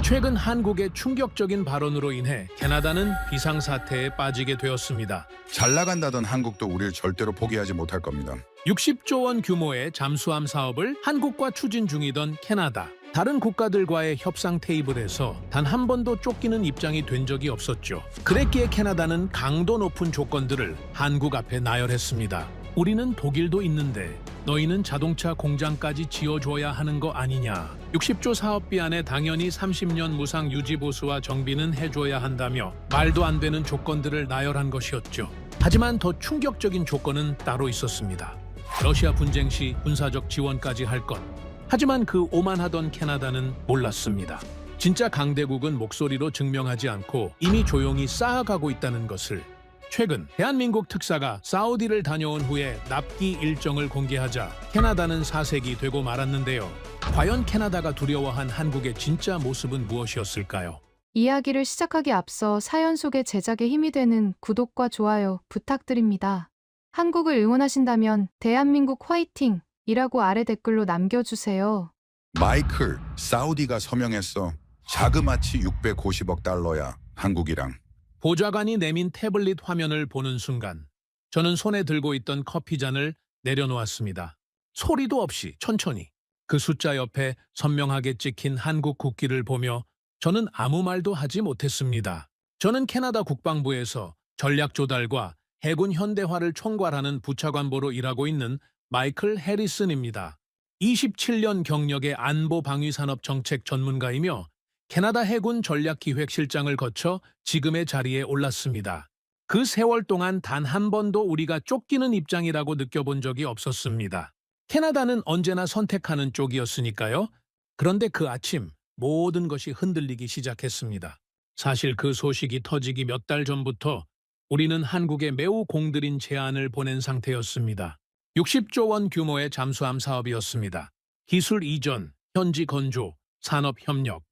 최근 한국의 충격적인 발언으로 인해 캐나다는 비상사태에 빠지게 되었습니다. 잘 나간다던 한국도 우리를 절대로 포기하지 못할 겁니다. 60조 원 규모의 잠수함 사업을 한국과 추진 중이던 캐나다. 다른 국가들과의 협상 테이블에서 단 한 번도 쫓기는 입장이 된 적이 없었죠. 그랬기에 캐나다는 강도 높은 조건들을 한국 앞에 나열했습니다. 우리는 독일도 있는데 너희는 자동차 공장까지 지어줘야 하는 거 아니냐. 60조 사업비 안에 당연히 30년 무상 유지보수와 정비는 해줘야 한다며 말도 안 되는 조건들을 나열한 것이었죠. 하지만 더 충격적인 조건은 따로 있었습니다. 러시아 분쟁 시 군사적 지원까지 할 것. 하지만 그 오만하던 캐나다는 몰랐습니다. 진짜 강대국은 목소리로 증명하지 않고 이미 조용히 쌓아가고 있다는 것을. 최근 대한민국 특사가 사우디를 다녀온 후에 납기 일정을 공개하자 캐나다는 사색이 되고 말았는데요. 과연 캐나다가 두려워한 한국의 진짜 모습은 무엇이었을까요? 이야기를 시작하기 앞서 사연 속의 제작에 힘이 되는 구독과 좋아요 부탁드립니다. 한국을 응원하신다면 대한민국 화이팅! 이라고 아래 댓글로 남겨주세요. 마이클, 사우디가 서명했어. 자그마치 650억 달러야, 한국이랑. 보좌관이 내민 태블릿 화면을 보는 순간 저는 손에 들고 있던 커피잔을 내려놓았습니다. 소리도 없이 천천히 그 숫자 옆에 선명하게 찍힌 한국 국기를 보며 저는 아무 말도 하지 못했습니다. 저는 캐나다 국방부에서 전략 조달과 해군 현대화를 총괄하는 부차관보로 일하고 있는 마이클 해리슨입니다. 27년 경력의 안보 방위 산업 정책 전문가이며 캐나다 해군 전략기획실장을 거쳐 지금의 자리에 올랐습니다. 그 세월 동안 단 한 번도 우리가 쫓기는 입장이라고 느껴본 적이 없었습니다. 캐나다는 언제나 선택하는 쪽이었으니까요. 그런데 그 아침 모든 것이 흔들리기 시작했습니다. 사실 그 소식이 터지기 몇 달 전부터 우리는 한국에 매우 공들인 제안을 보낸 상태였습니다. 60조 원 규모의 잠수함 사업이었습니다. 기술 이전, 현지 건조, 산업 협력,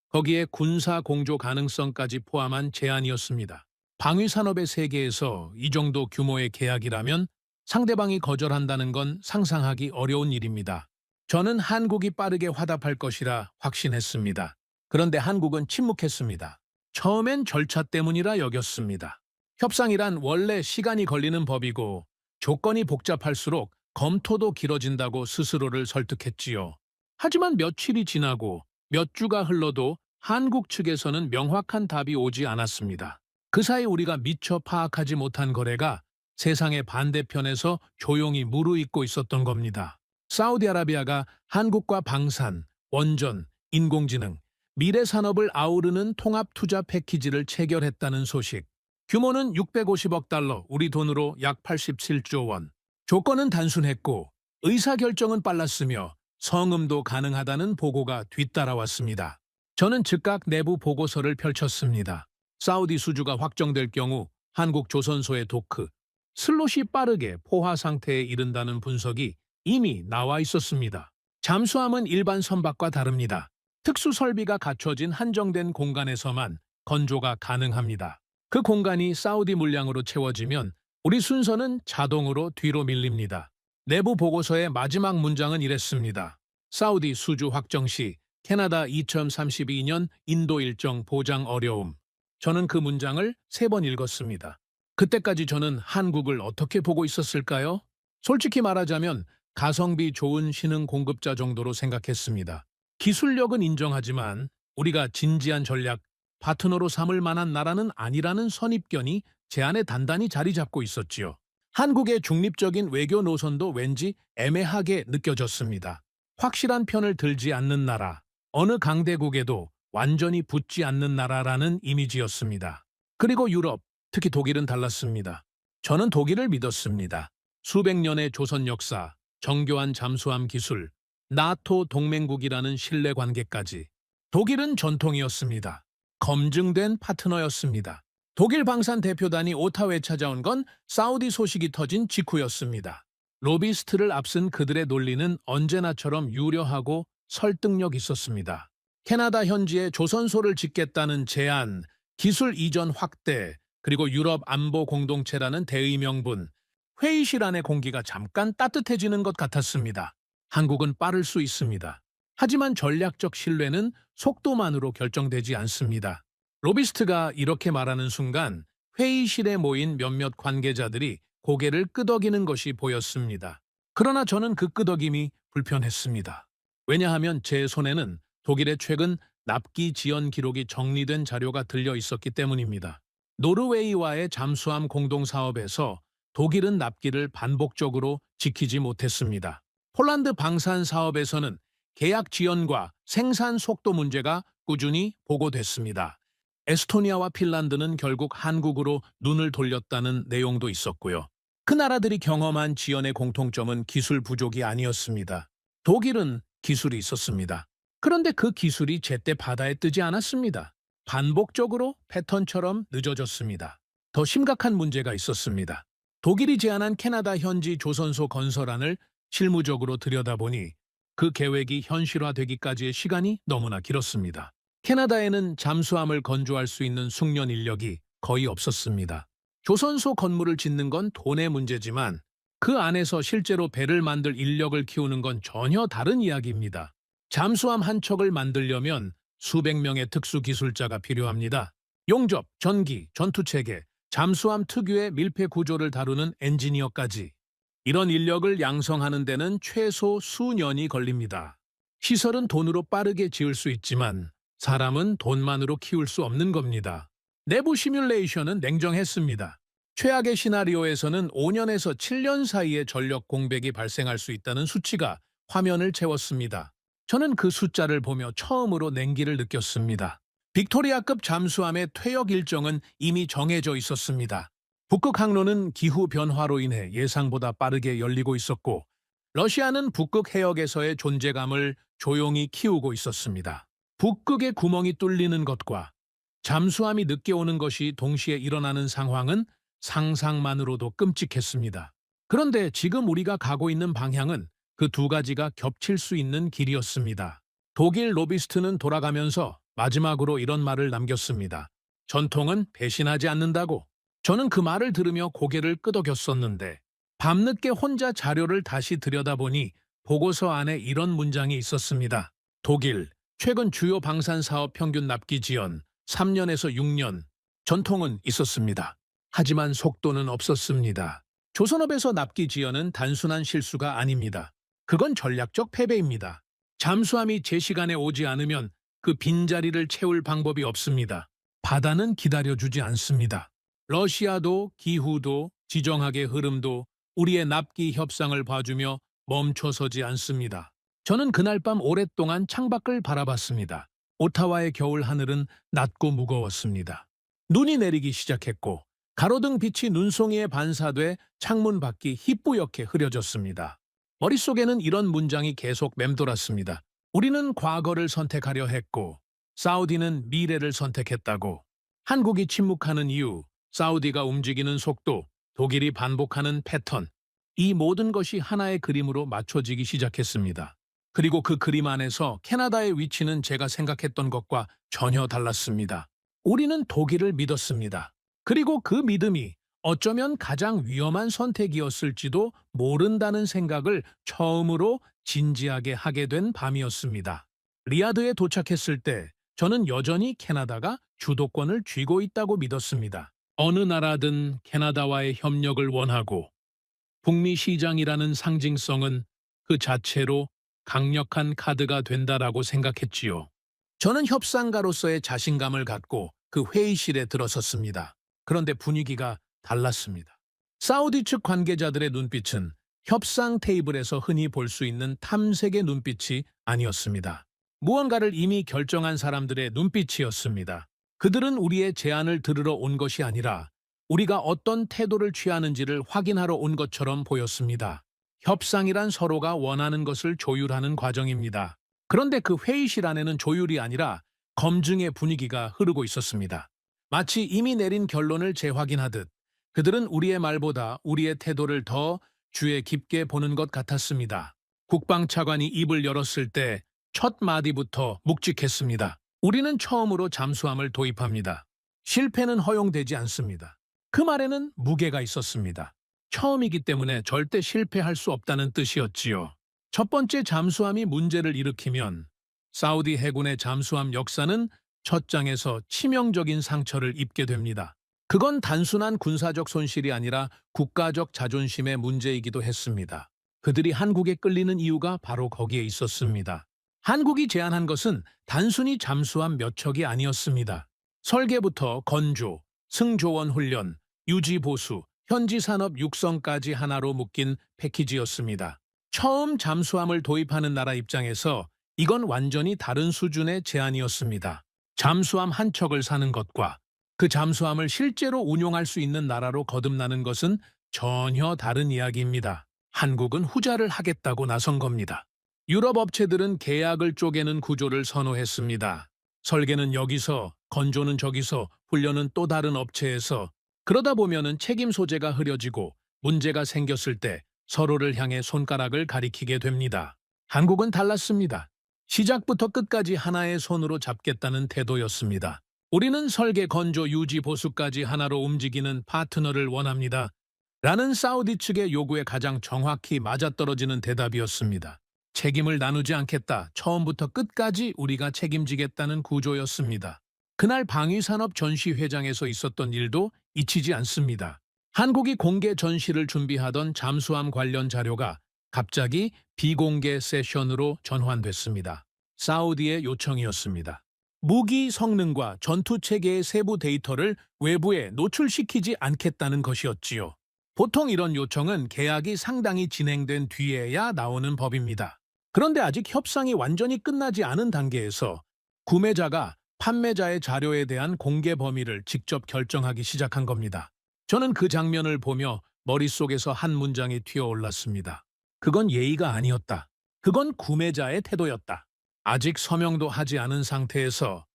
거기에 군사 공조 가능성까지 포함한 제안이었습니다. 방위산업의 세계에서 이 정도 규모의 계약이라면 상대방이 거절한다는 건 상상하기 어려운 일입니다. 저는 한국이 빠르게 화답할 것이라 확신했습니다. 그런데 한국은 침묵했습니다. 처음엔 절차 때문이라 여겼습니다. 협상이란 원래 시간이 걸리는 법이고 조건이 복잡할수록 검토도 길어진다고 스스로를 설득했지요. 하지만 며칠이 지나고 몇 주가 흘러도 한국 측에서는 명확한 답이 오지 않았습니다. 그 사이 우리가 미처 파악하지 못한 거래가 세상의 반대편에서 조용히 무르익고 있었던 겁니다. 사우디아라비아가 한국과 방산, 원전, 인공지능, 미래 산업을 아우르는 통합 투자 패키지를 체결했다는 소식. 규모는 650억 달러, 우리 돈으로 약 87조 원. 조건은 단순했고 의사결정은 빨랐으며 성음도 가능하다는 보고가 뒤따라왔습니다. 저는 즉각 내부 보고서를 펼쳤습니다. 사우디 수주가 확정될 경우 한국 조선소의 도크, 슬롯이 빠르게 포화 상태에 이른다는 분석이 이미 나와 있었습니다. 잠수함은 일반 선박과 다릅니다. 특수 설비가 갖춰진 한정된 공간에서만 건조가 가능합니다. 그 공간이 사우디 물량으로 채워지면 우리 순서는 자동으로 뒤로 밀립니다. 내부 보고서의 마지막 문장은 이랬습니다. 사우디 수주 확정 시 캐나다 2032년 인도 일정 보장 어려움. 저는 그 문장을 3번 읽었습니다. 그때까지 저는 한국을 어떻게 보고 있었을까요? 솔직히 말하자면 가성비 좋은 신흥 공급자 정도로 생각했습니다. 기술력은 인정하지만 우리가 진지한 전략, 파트너로 삼을 만한 나라는 아니라는 선입견이 제 안에 단단히 자리 잡고 있었지요. 한국의 중립적인 외교 노선도 왠지 애매하게 느껴졌습니다. 확실한 편을 들지 않는 나라, 어느 강대국에도 완전히 붙지 않는 나라라는 이미지였습니다. 그리고 유럽, 특히 독일은 달랐습니다. 저는 독일을 믿었습니다. 수백 년의 조선 역사, 정교한 잠수함 기술, 나토 동맹국이라는 신뢰관계까지. 독일은 전통이었습니다. 검증된 파트너였습니다. 독일 방산 대표단이 오타와에 찾아온 건 사우디 소식이 터진 직후였습니다. 로비스트를 앞선 그들의 논리는 언제나처럼 유려하고 설득력 있었습니다. 캐나다 현지에 조선소를 짓겠다는 제안, 기술 이전 확대, 그리고 유럽 안보 공동체라는 대의 명분, 회의실 안의 공기가 잠깐 따뜻해지는 것 같았습니다. 한국은 빠를 수 있습니다. 하지만 전략적 신뢰는 속도만으로 결정되지 않습니다. 로비스트가 이렇게 말하는 순간 회의실에 모인 몇몇 관계자들이 고개를 끄덕이는 것이 보였습니다. 그러나 저는 그 끄덕임이 불편했습니다. 왜냐하면 제 손에는 독일의 최근 납기 지연 기록이 정리된 자료가 들려 있었기 때문입니다. 노르웨이와의 잠수함 공동사업에서 독일은 납기를 반복적으로 지키지 못했습니다. 폴란드 방산 사업에서는 계약 지연과 생산 속도 문제가 꾸준히 보고됐습니다. 에스토니아와 핀란드는 결국 한국으로 눈을 돌렸다는 내용도 있었고요. 그 나라들이 경험한 지연의 공통점은 기술 부족이 아니었습니다. 독일은 기술이 있었습니다. 그런데 그 기술이 제때 바다에 뜨지 않았습니다. 반복적으로 패턴처럼 늦어졌습니다. 더 심각한 문제가 있었습니다. 독일이 제안한 캐나다 현지 조선소 건설안을 실무적으로 들여다보니 그 계획이 현실화되기까지의 시간이 너무나 길었습니다. 캐나다에는 잠수함을 건조할 수 있는 숙련 인력이 거의 없었습니다. 조선소 건물을 짓는 건 돈의 문제지만 그 안에서 실제로 배를 만들 인력을 키우는 건 전혀 다른 이야기입니다. 잠수함 한 척을 만들려면 수백 명의 특수기술자가 필요합니다. 용접, 전기, 전투체계, 잠수함 특유의 밀폐 구조를 다루는 엔지니어까지. 이런 인력을 양성하는 데는 최소 수년이 걸립니다. 시설은 돈으로 빠르게 지을 수 있지만 사람은 돈만으로 키울 수 없는 겁니다. 내부 시뮬레이션은 냉정했습니다. 최악의 시나리오에서는 5년에서 7년 사이에 전력 공백이 발생할 수 있다는 수치가 화면을 채웠습니다. 저는 그 숫자를 보며 처음으로 냉기를 느꼈습니다. 빅토리아급 잠수함의 퇴역 일정은 이미 정해져 있었습니다. 북극 항로는 기후 변화로 인해 예상보다 빠르게 열리고 있었고, 러시아는 북극 해역에서의 존재감을 조용히 키우고 있었습니다. 북극의 구멍이 뚫리는 것과 잠수함이 늦게 오는 것이 동시에 일어나는 상황은 상상만으로도 끔찍했습니다. 그런데 지금 우리가 가고 있는 방향은 그 두 가지가 겹칠 수 있는 길이었습니다. 독일 로비스트는 돌아가면서 마지막으로 이런 말을 남겼습니다. 전통은 배신하지 않는다고. 저는 그 말을 들으며 고개를 끄덕였었는데 밤늦게 혼자 자료를 다시 들여다보니 보고서 안에 이런 문장이 있었습니다. 독일, 최근 주요 방산사업 평균 납기 지연 3년에서 6년, 전통은 있었습니다. 하지만 속도는 없었습니다. 조선업에서 납기 지연은 단순한 실수가 아닙니다. 그건 전략적 패배입니다. 잠수함이 제 시간에 오지 않으면 그 빈자리를 채울 방법이 없습니다. 바다는 기다려주지 않습니다. 러시아도 기후도 지정학의 흐름도 우리의 납기 협상을 봐주며 멈춰서지 않습니다. 저는 그날 밤 오랫동안 창밖을 바라봤습니다. 오타와의 겨울 하늘은 낮고 무거웠습니다. 눈이 내리기 시작했고 가로등 빛이 눈송이에 반사돼 창문 밖이 희뿌옇게 흐려졌습니다. 머릿속에는 이런 문장이 계속 맴돌았습니다. 우리는 과거를 선택하려 했고 사우디는 미래를 선택했다고. 한국이 침묵하는 이유, 사우디가 움직이는 속도, 독일이 반복하는 패턴. 이 모든 것이 하나의 그림으로 맞춰지기 시작했습니다. 그리고 그 그림 안에서 캐나다의 위치는 제가 생각했던 것과 전혀 달랐습니다. 우리는 독일을 믿었습니다. 그리고 그 믿음이 어쩌면 가장 위험한 선택이었을지도 모른다는 생각을 처음으로 진지하게 하게 된 밤이었습니다. 리야드에 도착했을 때 저는 여전히 캐나다가 주도권을 쥐고 있다고 믿었습니다. 어느 나라든 캐나다와의 협력을 원하고 북미 시장이라는 상징성은 그 자체로 강력한 카드가 된다라고 생각했지요. 저는 협상가로서의 자신감을 갖고 그 회의실에 들어섰습니다. 그런데 분위기가 달랐습니다. 사우디 측 관계자들의 눈빛은 협상 테이블에서 흔히 볼 수 있는 탐색의 눈빛이 아니었습니다. 무언가를 이미 결정한 사람들의 눈빛이었습니다. 그들은 우리의 제안을 들으러 온 것이 아니라 우리가 어떤 태도를 취하는지를 확인하러 온 것처럼 보였습니다. 협상이란 서로가 원하는 것을 조율하는 과정입니다. 그런데 그 회의실 안에는 조율이 아니라 검증의 분위기가 흐르고 있었습니다. 마치 이미 내린 결론을 재확인하듯 그들은 우리의 말보다 우리의 태도를 더 주의 깊게 보는 것 같았습니다. 국방차관이 입을 열었을 때 첫 마디부터 묵직했습니다. 우리는 처음으로 잠수함을 도입합니다. 실패는 허용되지 않습니다. 그 말에는 무게가 있었습니다. 처음이기 때문에 절대 실패할 수 없다는 뜻이었지요. 첫 번째 잠수함이 문제를 일으키면 사우디 해군의 잠수함 역사는 첫 장에서 치명적인 상처를 입게 됩니다. 그건 단순한 군사적 손실이 아니라 국가적 자존심의 문제이기도 했습니다. 그들이 한국에 끌리는 이유가 바로 거기에 있었습니다. 한국이 제안한 것은 단순히 잠수함 몇 척이 아니었습니다. 설계부터 건조, 승조원 훈련, 유지 보수, 현지 산업 육성까지 하나로 묶인 패키지였습니다. 처음 잠수함을 도입하는 나라 입장에서 이건 완전히 다른 수준의 제안이었습니다. 잠수함 한 척을 사는 것과 그 잠수함을 실제로 운용할 수 있는 나라로 거듭나는 것은 전혀 다른 이야기입니다. 한국은 후자를 하겠다고 나선 겁니다. 유럽 업체들은 계약을 쪼개는 구조를 선호했습니다. 설계는 여기서, 건조는 저기서, 훈련은 또 다른 업체에서. 그러다 보면은 책임 소재가 흐려지고 문제가 생겼을 때 서로를 향해 손가락을 가리키게 됩니다. 한국은 달랐습니다. 시작부터 끝까지 하나의 손으로 잡겠다는 태도였습니다. 우리는 설계, 건조, 유지, 보수까지 하나로 움직이는 파트너를 원합니다. 라는 사우디 측의 요구에 가장 정확히 맞아떨어지는 대답이었습니다. 책임을 나누지 않겠다. 처음부터 끝까지 우리가 책임지겠다는 구조였습니다. 그날 방위산업 전시회장에서 있었던 일도 잊히지 않습니다. 한국이 공개 전시를 준비하던 잠수함 관련 자료가 갑자기 비공개 세션으로 전환됐습니다. 사우디의 요청이었습니다. 무기 성능과 전투체계의 세부 데이터를 외부에 노출시키지 않겠다는 것이었지요. 보통 이런 요청은 계약이 상당히 진행된 뒤에야 나오는 법입니다. 그런데 아직 협상이 완전히 끝나지 않은 단계에서 구매자가 판매자의 자료에 대한 공개 범위를 직접 결정하기 시작한 겁니다. 저는 그 장면을 보며 머릿속에서 한 문장이 튀어올랐습니다. 그건 예의가 아니었다. 그건 구매자의 태도였다. 아직 서명도 하지 않은 상태에서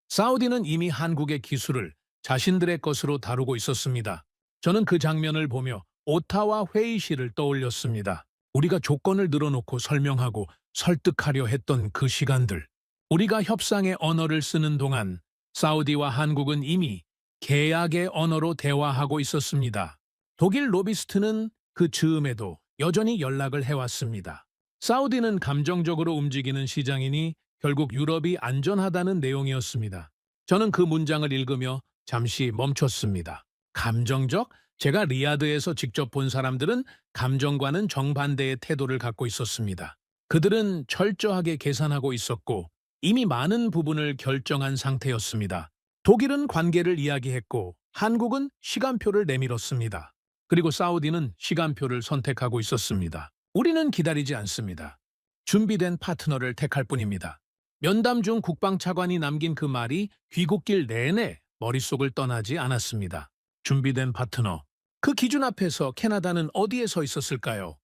사우디는 이미 한국의 기술을 자신들의 것으로 다루고 있었습니다. 저는 그 장면을 보며 오타와 회의실을 떠올렸습니다. 우리가 조건을 늘어놓고 설명하고 설득하려 했던 그 시간들. 우리가 협상의 언어를 쓰는 동안 사우디와 한국은 이미 계약의 언어로 대화하고 있었습니다. 독일 로비스트는 그 즈음에도 여전히 연락을 해왔습니다. 사우디는 감정적으로 움직이는 시장이니 결국 유럽이 안전하다는 내용이었습니다. 저는 그 문장을 읽으며 잠시 멈췄습니다. 감정적? 제가 리야드에서 직접 본 사람들은 감정과는 정반대의 태도를 갖고 있었습니다. 그들은 철저하게 계산하고 있었고 이미 많은 부분을 결정한 상태였습니다. 독일은 관계를 이야기했고 한국은 시간표를 내밀었습니다. 그리고 사우디는 시간표를 선택하고 있었습니다. 우리는 기다리지 않습니다. 준비된 파트너를 택할 뿐입니다. 면담 중 국방차관이 남긴 그 말이 귀국길 내내 머릿속을 떠나지 않았습니다. 준비된 파트너. 그 기준 앞에서 캐나다는 어디에 서 있었을까요?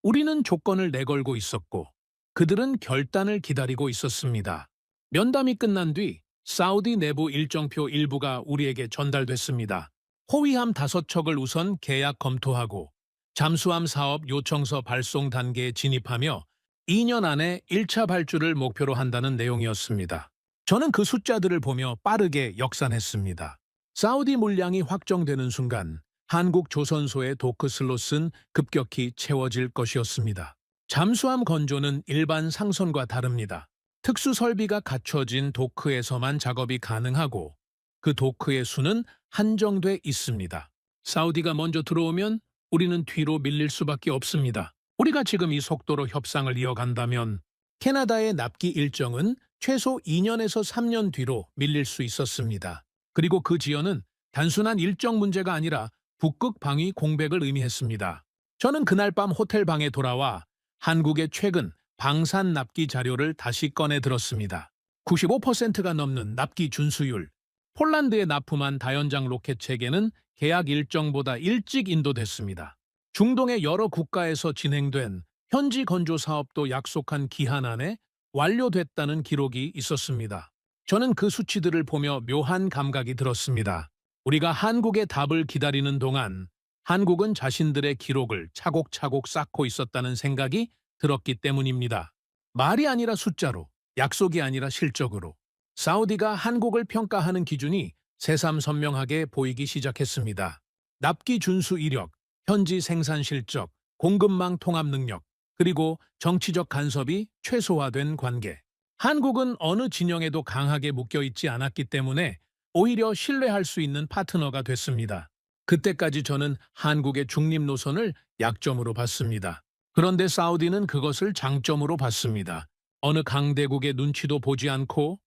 우리는 조건을 내걸고 있었고 그들은 결단을 기다리고 있었습니다. 면담이 끝난 뒤 사우디 내부 일정표 일부가 우리에게 전달됐습니다. 호위함 5척을 우선 계약 검토하고 잠수함 사업 요청서 발송 단계에 진입하며 2년 안에 1차 발주를 목표로 한다는 내용이었습니다. 저는 그 숫자들을 보며 빠르게 역산했습니다. 사우디 물량이 확정되는 순간 한국 조선소의 도크 슬롯은 급격히 채워질 것이었습니다. 잠수함 건조는 일반 상선과 다릅니다. 특수 설비가 갖춰진 도크에서만 작업이 가능하고 그 도크의 수는 한정돼 있습니다. 사우디가 먼저 들어오면 우리는 뒤로 밀릴 수밖에 없습니다. 우리가 지금 이 속도로 협상을 이어간다면 캐나다의 납기 일정은 최소 2년에서 3년 뒤로 밀릴 수 있었습니다. 그리고 그 지연은 단순한 일정 문제가 아니라 북극 방위 공백을 의미했습니다. 저는 그날 밤 호텔 방에 돌아와 한국의 최근 방산 납기 자료를 다시 꺼내 들었습니다. 95%가 넘는 납기 준수율. 폴란드에 납품한 다연장 로켓 체계는 계약 일정보다 일찍 인도됐습니다. 중동의 여러 국가에서 진행된 현지 건조 사업도 약속한 기한 안에 완료됐다는 기록이 있었습니다. 저는 그 수치들을 보며 묘한 감각이 들었습니다. 우리가 한국의 답을 기다리는 동안 한국은 자신들의 기록을 차곡차곡 쌓고 있었다는 생각이 들었기 때문입니다. 말이 아니라 숫자로, 약속이 아니라 실적으로. 사우디가 한국을 평가하는 기준이 새삼선명하게 보이기 시작했습니다. 납기 준수 이력, 현지 생산 실적, 공급망 통합 능력, 그리고 정치적 간섭이 최소화된 관계. 한국은 어느 진영에도 강하게 묶여있지 않았기 때문에 오히려 신뢰할 수 있는 파트너가 됐습니다. 그때까지 저는 한국의 중립 노선을 약점으로 봤습니다. 그런데 사우디는 그것을 장점으로 봤습니다. 어느 강대국의 눈치도 보지 않고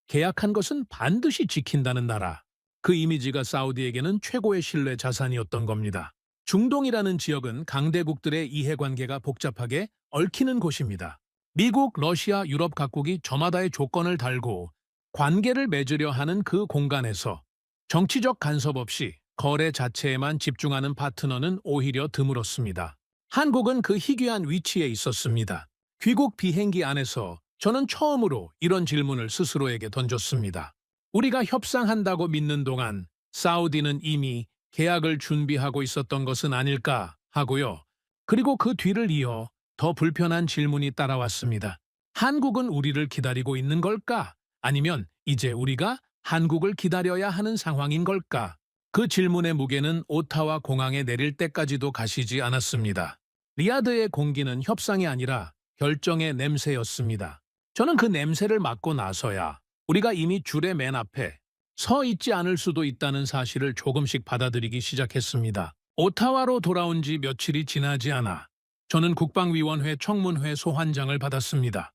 계약한 것은 반드시 지킨다는 나라. 그 이미지가 사우디에게는 최고의 신뢰 자산이었던 겁니다. 중동이라는 지역은 강대국들의 이해관계가 복잡하게 얽히는 곳입니다. 미국, 러시아, 유럽 각국이 저마다의 조건을 달고 관계를 맺으려 하는 그 공간에서 정치적 간섭 없이 거래 자체에만 집중하는 파트너는 오히려 드물었습니다. 한국은 그 희귀한 위치에 있었습니다. 귀국 비행기 안에서 저는 처음으로 이런 질문을 스스로에게 던졌습니다. 우리가 협상한다고 믿는 동안 사우디는 이미 계약을 준비하고 있었던 것은 아닐까 하고요. 그리고 그 뒤를 이어 더 불편한 질문이 따라왔습니다. 한국은 우리를 기다리고 있는 걸까? 아니면 이제 우리가 한국을 기다려야 하는 상황인 걸까? 그 질문의 무게는 오타와 공항에 내릴 때까지도 가시지 않았습니다. 리야드의 공기는 협상이 아니라 결정의 냄새였습니다. 저는 그 냄새를 맡고 나서야 우리가 이미 줄의 맨 앞에 서 있지 않을 수도 있다는 사실을 조금씩 받아들이기 시작했습니다. 오타와로 돌아온 지 며칠이 지나지 않아 저는 국방위원회 청문회 소환장을 받았습니다.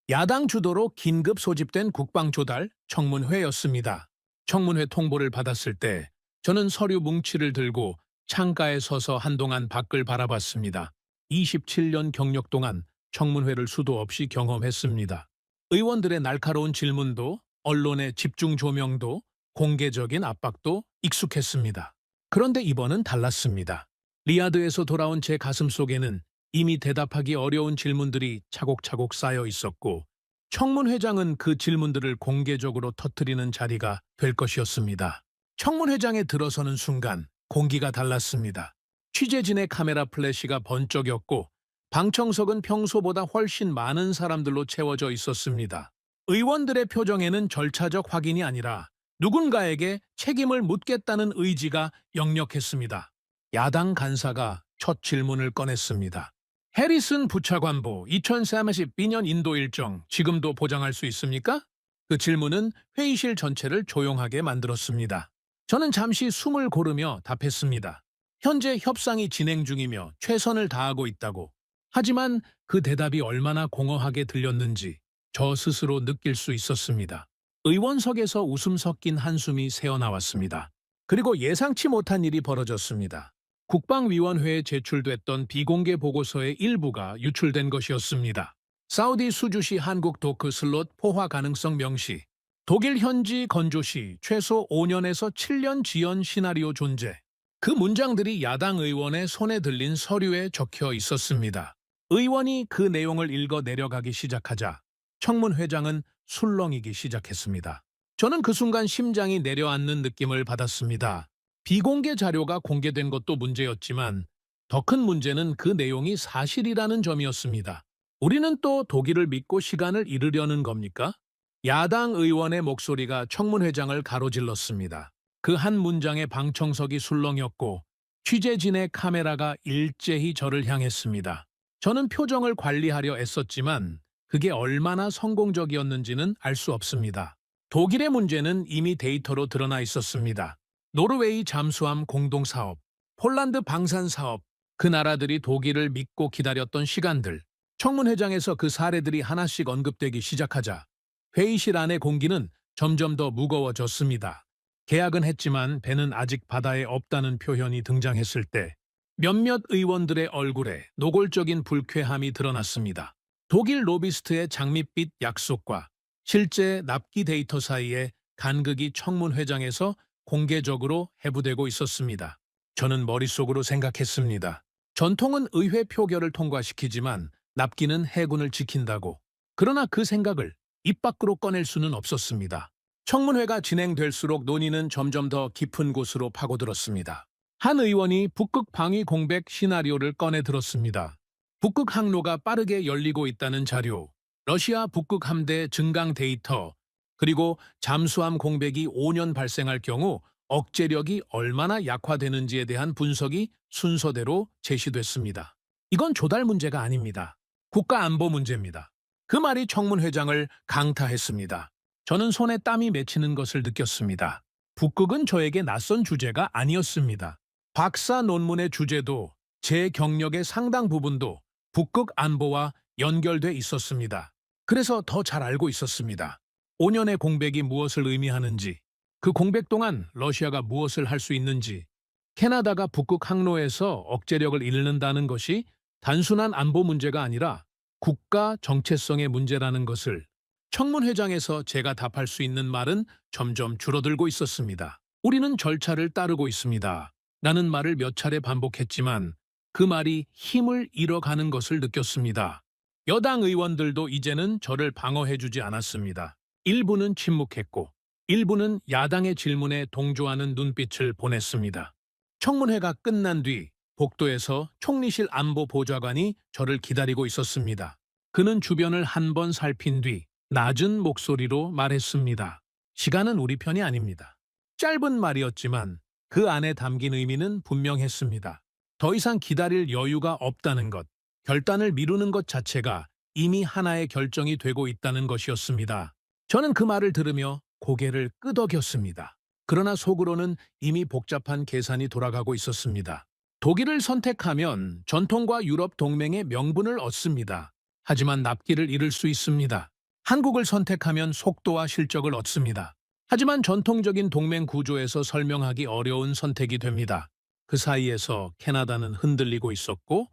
야당 주도로 긴급 소집된 국방조달 청문회였습니다. 청문회 통보를 받았을 때 저는 서류 뭉치를 들고 창가에 서서 한동안 밖을 바라봤습니다. 27년 경력 동안 청문회를 수도 없이 경험했습니다. 의원들의 날카로운 질문도, 언론의 집중 조명도, 공개적인 압박도 익숙했습니다. 그런데 이번은 달랐습니다. 리야드에서 돌아온 제 가슴 속에는 이미 대답하기 어려운 질문들이 차곡차곡 쌓여 있었고, 청문회장은 그 질문들을 공개적으로 터뜨리는 자리가 될 것이었습니다. 청문회장에 들어서는 순간 공기가 달랐습니다. 취재진의 카메라 플래시가 번쩍였고 방청석은 평소보다 훨씬 많은 사람들로 채워져 있었습니다. 의원들의 표정에는 절차적 확인이 아니라 누군가에게 책임을 묻겠다는 의지가 역력했습니다. 야당 간사가 첫 질문을 꺼냈습니다. 해리슨 부차관보 2032년 인도 일정 지금도 보장할 수 있습니까? 그 질문은 회의실 전체를 조용하게 만들었습니다. 저는 잠시 숨을 고르며 답했습니다. 현재 협상이 진행 중이며 최선을 다하고 있다고. 하지만 그 대답이 얼마나 공허하게 들렸는지 저 스스로 느낄 수 있었습니다. 의원석에서 웃음 섞인 한숨이 새어나왔습니다. 그리고 예상치 못한 일이 벌어졌습니다. 국방위원회에 제출됐던 비공개 보고서의 일부가 유출된 것이었습니다. 사우디 수주시 한국 도크 슬롯 포화 가능성 명시, 독일 현지 건조 시 최소 5년에서 7년 지연 시나리오 존재. 그 문장들이 야당 의원의 손에 들린 서류에 적혀 있었습니다. 의원이 그 내용을 읽어 내려가기 시작하자 청문회장은 술렁이기 시작했습니다. 저는 그 순간 심장이 내려앉는 느낌을 받았습니다. 비공개 자료가 공개된 것도 문제였지만 더 큰 문제는 그 내용이 사실이라는 점이었습니다. 우리는 또 독일을 믿고 시간을 잃으려는 겁니까? 야당 의원의 목소리가 청문회장을 가로질렀습니다. 그 한 문장에 방청석이 술렁였고 취재진의 카메라가 일제히 저를 향했습니다. 저는 표정을 관리하려 애썼지만 그게 얼마나 성공적이었는지는 알 수 없습니다. 독일의 문제는 이미 데이터로 드러나 있었습니다. 노르웨이 잠수함 공동사업, 폴란드 방산사업, 그 나라들이 독일을 믿고 기다렸던 시간들. 청문회장에서 그 사례들이 하나씩 언급되기 시작하자 회의실 안의 공기는 점점 더 무거워졌습니다. 계약은 했지만 배는 아직 바다에 없다는 표현이 등장했을 때 몇몇 의원들의 얼굴에 노골적인 불쾌함이 드러났습니다. 독일 로비스트의 장밋빛 약속과 실제 납기 데이터 사이에 간극이 청문회장에서 공개적으로 해부되고 있었습니다. 저는 머릿속으로 생각했습니다. 전통은 의회 표결을 통과시키지만 납기는 해군을 지킨다고. 그러나 그 생각을 입 밖으로 꺼낼 수는 없었습니다. 청문회가 진행될수록 논의는 점점 더 깊은 곳으로 파고들었습니다. 한 의원이 북극 방위 공백 시나리오를 꺼내 들었습니다. 북극 항로가 빠르게 열리고 있다는 자료, 러시아 북극 함대 증강 데이터, 그리고 잠수함 공백이 5년 발생할 경우 억제력이 얼마나 약화되는지에 대한 분석이 순서대로 제시됐습니다. 이건 조달 문제가 아닙니다. 국가 안보 문제입니다. 그 말이 청문 회장을 강타했습니다. 저는 손에 땀이 맺히는 것을 느꼈습니다. 북극은 저에게 낯선 주제가 아니었습니다. 박사 논문의 주제도 제 경력의 상당 부분도 북극 안보와 연결돼 있었습니다. 그래서 더 잘 알고 있었습니다. 5년의 공백이 무엇을 의미하는지, 그 공백 동안 러시아가 무엇을 할 수 있는지, 캐나다가 북극 항로에서 억제력을 잃는다는 것이 단순한 안보 문제가 아니라 국가 정체성의 문제라는 것을 청문회장에서 제가 답할 수 있는 말은 점점 줄어들고 있었습니다. 우리는 절차를 따르고 있습니다. 라는 말을 몇 차례 반복했지만 그 말이 힘을 잃어가는 것을 느꼈습니다. 여당 의원들도 이제는 저를 방어해주지 않았습니다. 일부는 침묵했고 일부는 야당의 질문에 동조하는 눈빛을 보냈습니다. 청문회가 끝난 뒤 복도에서 총리실 안보보좌관이 저를 기다리고 있었습니다. 그는 주변을 한 번 살핀 뒤 낮은 목소리로 말했습니다. 시간은 우리 편이 아닙니다. 짧은 말이었지만 그 안에 담긴 의미는 분명했습니다. 더 이상 기다릴 여유가 없다는 것, 결단을 미루는 것 자체가 이미 하나의 결정이 되고 있다는 것이었습니다. 저는 그 말을 들으며 고개를 끄덕였습니다. 그러나 속으로는 이미 복잡한 계산이 돌아가고 있었습니다. 독일을 선택하면 전통과 유럽 동맹의 명분을 얻습니다. 하지만 납기를 잃을 수 있습니다. 한국을 선택하면 속도와 실적을 얻습니다. 하지만 전통적인 동맹 구조에서 설명하기 어려운 선택이 됩니다. 그 사이에서 캐나다는 흔들리고 있었고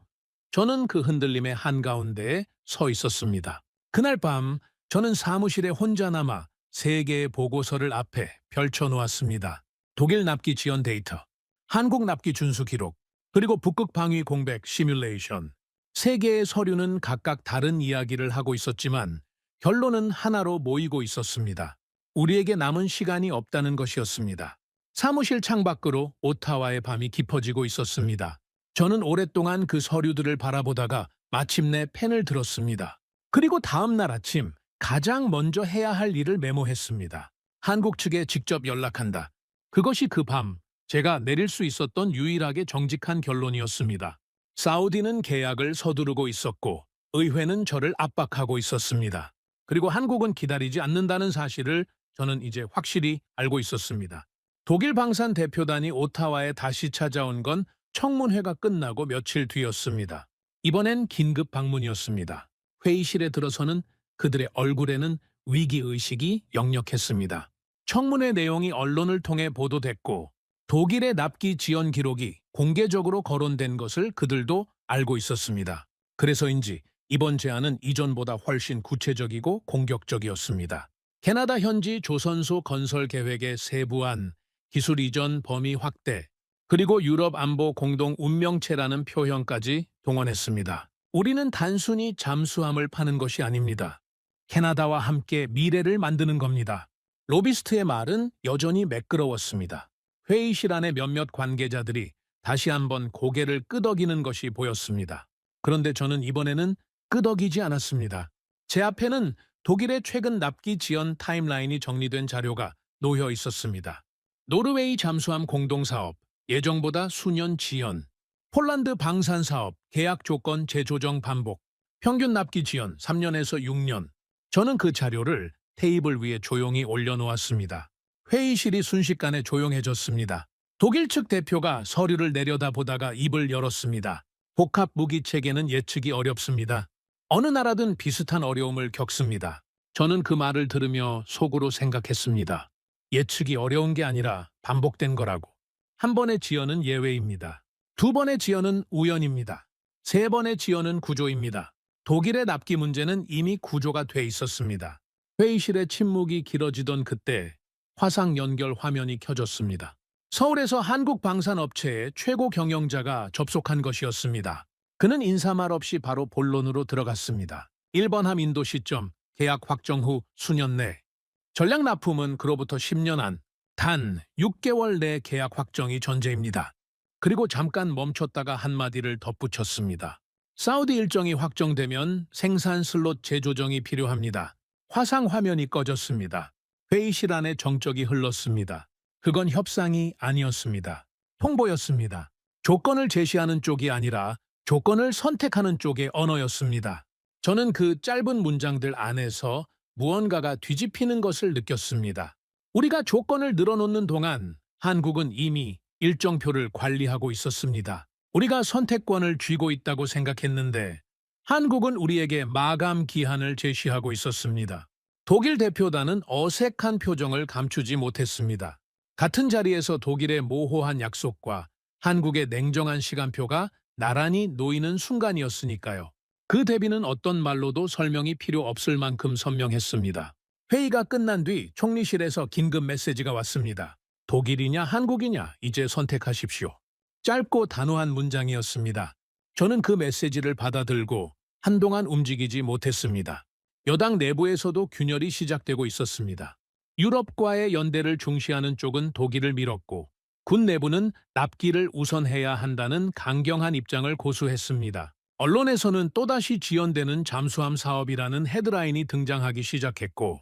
저는 그 흔들림의 한가운데에 서 있었습니다. 그날 밤 저는 사무실에 혼자 남아 3개의 보고서를 앞에 펼쳐놓았습니다. 독일 납기 지연 데이터, 한국 납기 준수 기록, 그리고 북극 방위 공백 시뮬레이션. 3개의 서류는 각각 다른 이야기를 하고 있었지만 결론은 하나로 모이고 있었습니다. 우리에게 남은 시간이 없다는 것이었습니다. 사무실 창밖으로 오타와의 밤이 깊어지고 있었습니다. 저는 오랫동안 그 서류들을 바라보다가 마침내 펜을 들었습니다. 그리고 다음 날 아침 가장 먼저 해야 할 일을 메모했습니다. 한국 측에 직접 연락한다. 그것이 그 밤 제가 내릴 수 있었던 유일하게 정직한 결론이었습니다. 사우디는 계약을 서두르고 있었고 의회는 저를 압박하고 있었습니다. 그리고 한국은 기다리지 않는다는 사실을 저는 이제 확실히 알고 있었습니다. 독일 방산 대표단이 오타와에 다시 찾아온 건 청문회가 끝나고 며칠 뒤였습니다. 이번엔 긴급 방문이었습니다. 회의실에 들어서는 그들의 얼굴에는 위기의식이 역력했습니다. 청문회 내용이 언론을 통해 보도됐고 독일의 납기 지연 기록이 공개적으로 거론된 것을 그들도 알고 있었습니다. 그래서인지 이번 제안은 이전보다 훨씬 구체적이고 공격적이었습니다. 캐나다 현지 조선소 건설 계획의 세부안, 기술 이전 범위 확대, 그리고 유럽 안보 공동 운명체라는 표현까지 동원했습니다. 우리는 단순히 잠수함을 파는 것이 아닙니다. 캐나다와 함께 미래를 만드는 겁니다. 로비스트의 말은 여전히 매끄러웠습니다. 회의실 안의 몇몇 관계자들이 다시 한번 고개를 끄덕이는 것이 보였습니다. 그런데 저는 이번에는 끄덕이지 않았습니다. 제 앞에는 독일의 최근 납기 지연 타임라인이 정리된 자료가 놓여 있었습니다. 노르웨이 잠수함 공동사업, 예정보다 수년 지연, 폴란드 방산사업, 계약 조건 재조정 반복, 평균 납기 지연 3년에서 6년. 저는 그 자료를 테이블 위에 조용히 올려놓았습니다. 회의실이 순식간에 조용해졌습니다. 독일 측 대표가 서류를 내려다보다가 입을 열었습니다. 복합 무기 체계는 예측이 어렵습니다. 어느 나라든 비슷한 어려움을 겪습니다. 저는 그 말을 들으며 속으로 생각했습니다. 예측이 어려운 게 아니라 반복된 거라고. 한 번의 지연은 예외입니다. 2번의 지연은 우연입니다. 3번의 지연은 구조입니다. 독일의 납기 문제는 이미 구조가 돼 있었습니다. 회의실의 침묵이 길어지던 그때 화상 연결 화면이 켜졌습니다. 서울에서 한국 방산업체의 최고 경영자가 접속한 것이었습니다. 그는 인사말 없이 바로 본론으로 들어갔습니다. 1번 함 인도 시점, 계약 확정 후 수년 내. 전략 납품은 그로부터 10년 안, 단 6개월 내 계약 확정이 전제입니다. 그리고 잠깐 멈췄다가 한마디를 덧붙였습니다. 사우디 일정이 확정되면 생산 슬롯 재조정이 필요합니다. 화상 화면이 꺼졌습니다. 회의실 안에 정적이 흘렀습니다. 그건 협상이 아니었습니다. 통보였습니다. 조건을 제시하는 쪽이 아니라 조건을 선택하는 쪽의 언어였습니다. 저는 그 짧은 문장들 안에서 무언가가 뒤집히는 것을 느꼈습니다. 우리가 조건을 늘어놓는 동안 한국은 이미 일정표를 관리하고 있었습니다. 우리가 선택권을 쥐고 있다고 생각했는데 한국은 우리에게 마감 기한을 제시하고 있었습니다. 독일 대표단은 어색한 표정을 감추지 못했습니다. 같은 자리에서 독일의 모호한 약속과 한국의 냉정한 시간표가 나란히 놓이는 순간이었으니까요. 그 대비는 어떤 말로도 설명이 필요 없을 만큼 선명했습니다. 회의가 끝난 뒤 총리실에서 긴급 메시지가 왔습니다. 독일이냐 한국이냐 이제 선택하십시오. 짧고 단호한 문장이었습니다. 저는 그 메시지를 받아들고 한동안 움직이지 못했습니다. 여당 내부에서도 균열이 시작되고 있었습니다. 유럽과의 연대를 중시하는 쪽은 독일을 밀었고 군 내부는 납기를 우선해야 한다는 강경한 입장을 고수했습니다. 언론에서는 또다시 지연되는 잠수함 사업이라는 헤드라인이 등장하기 시작했고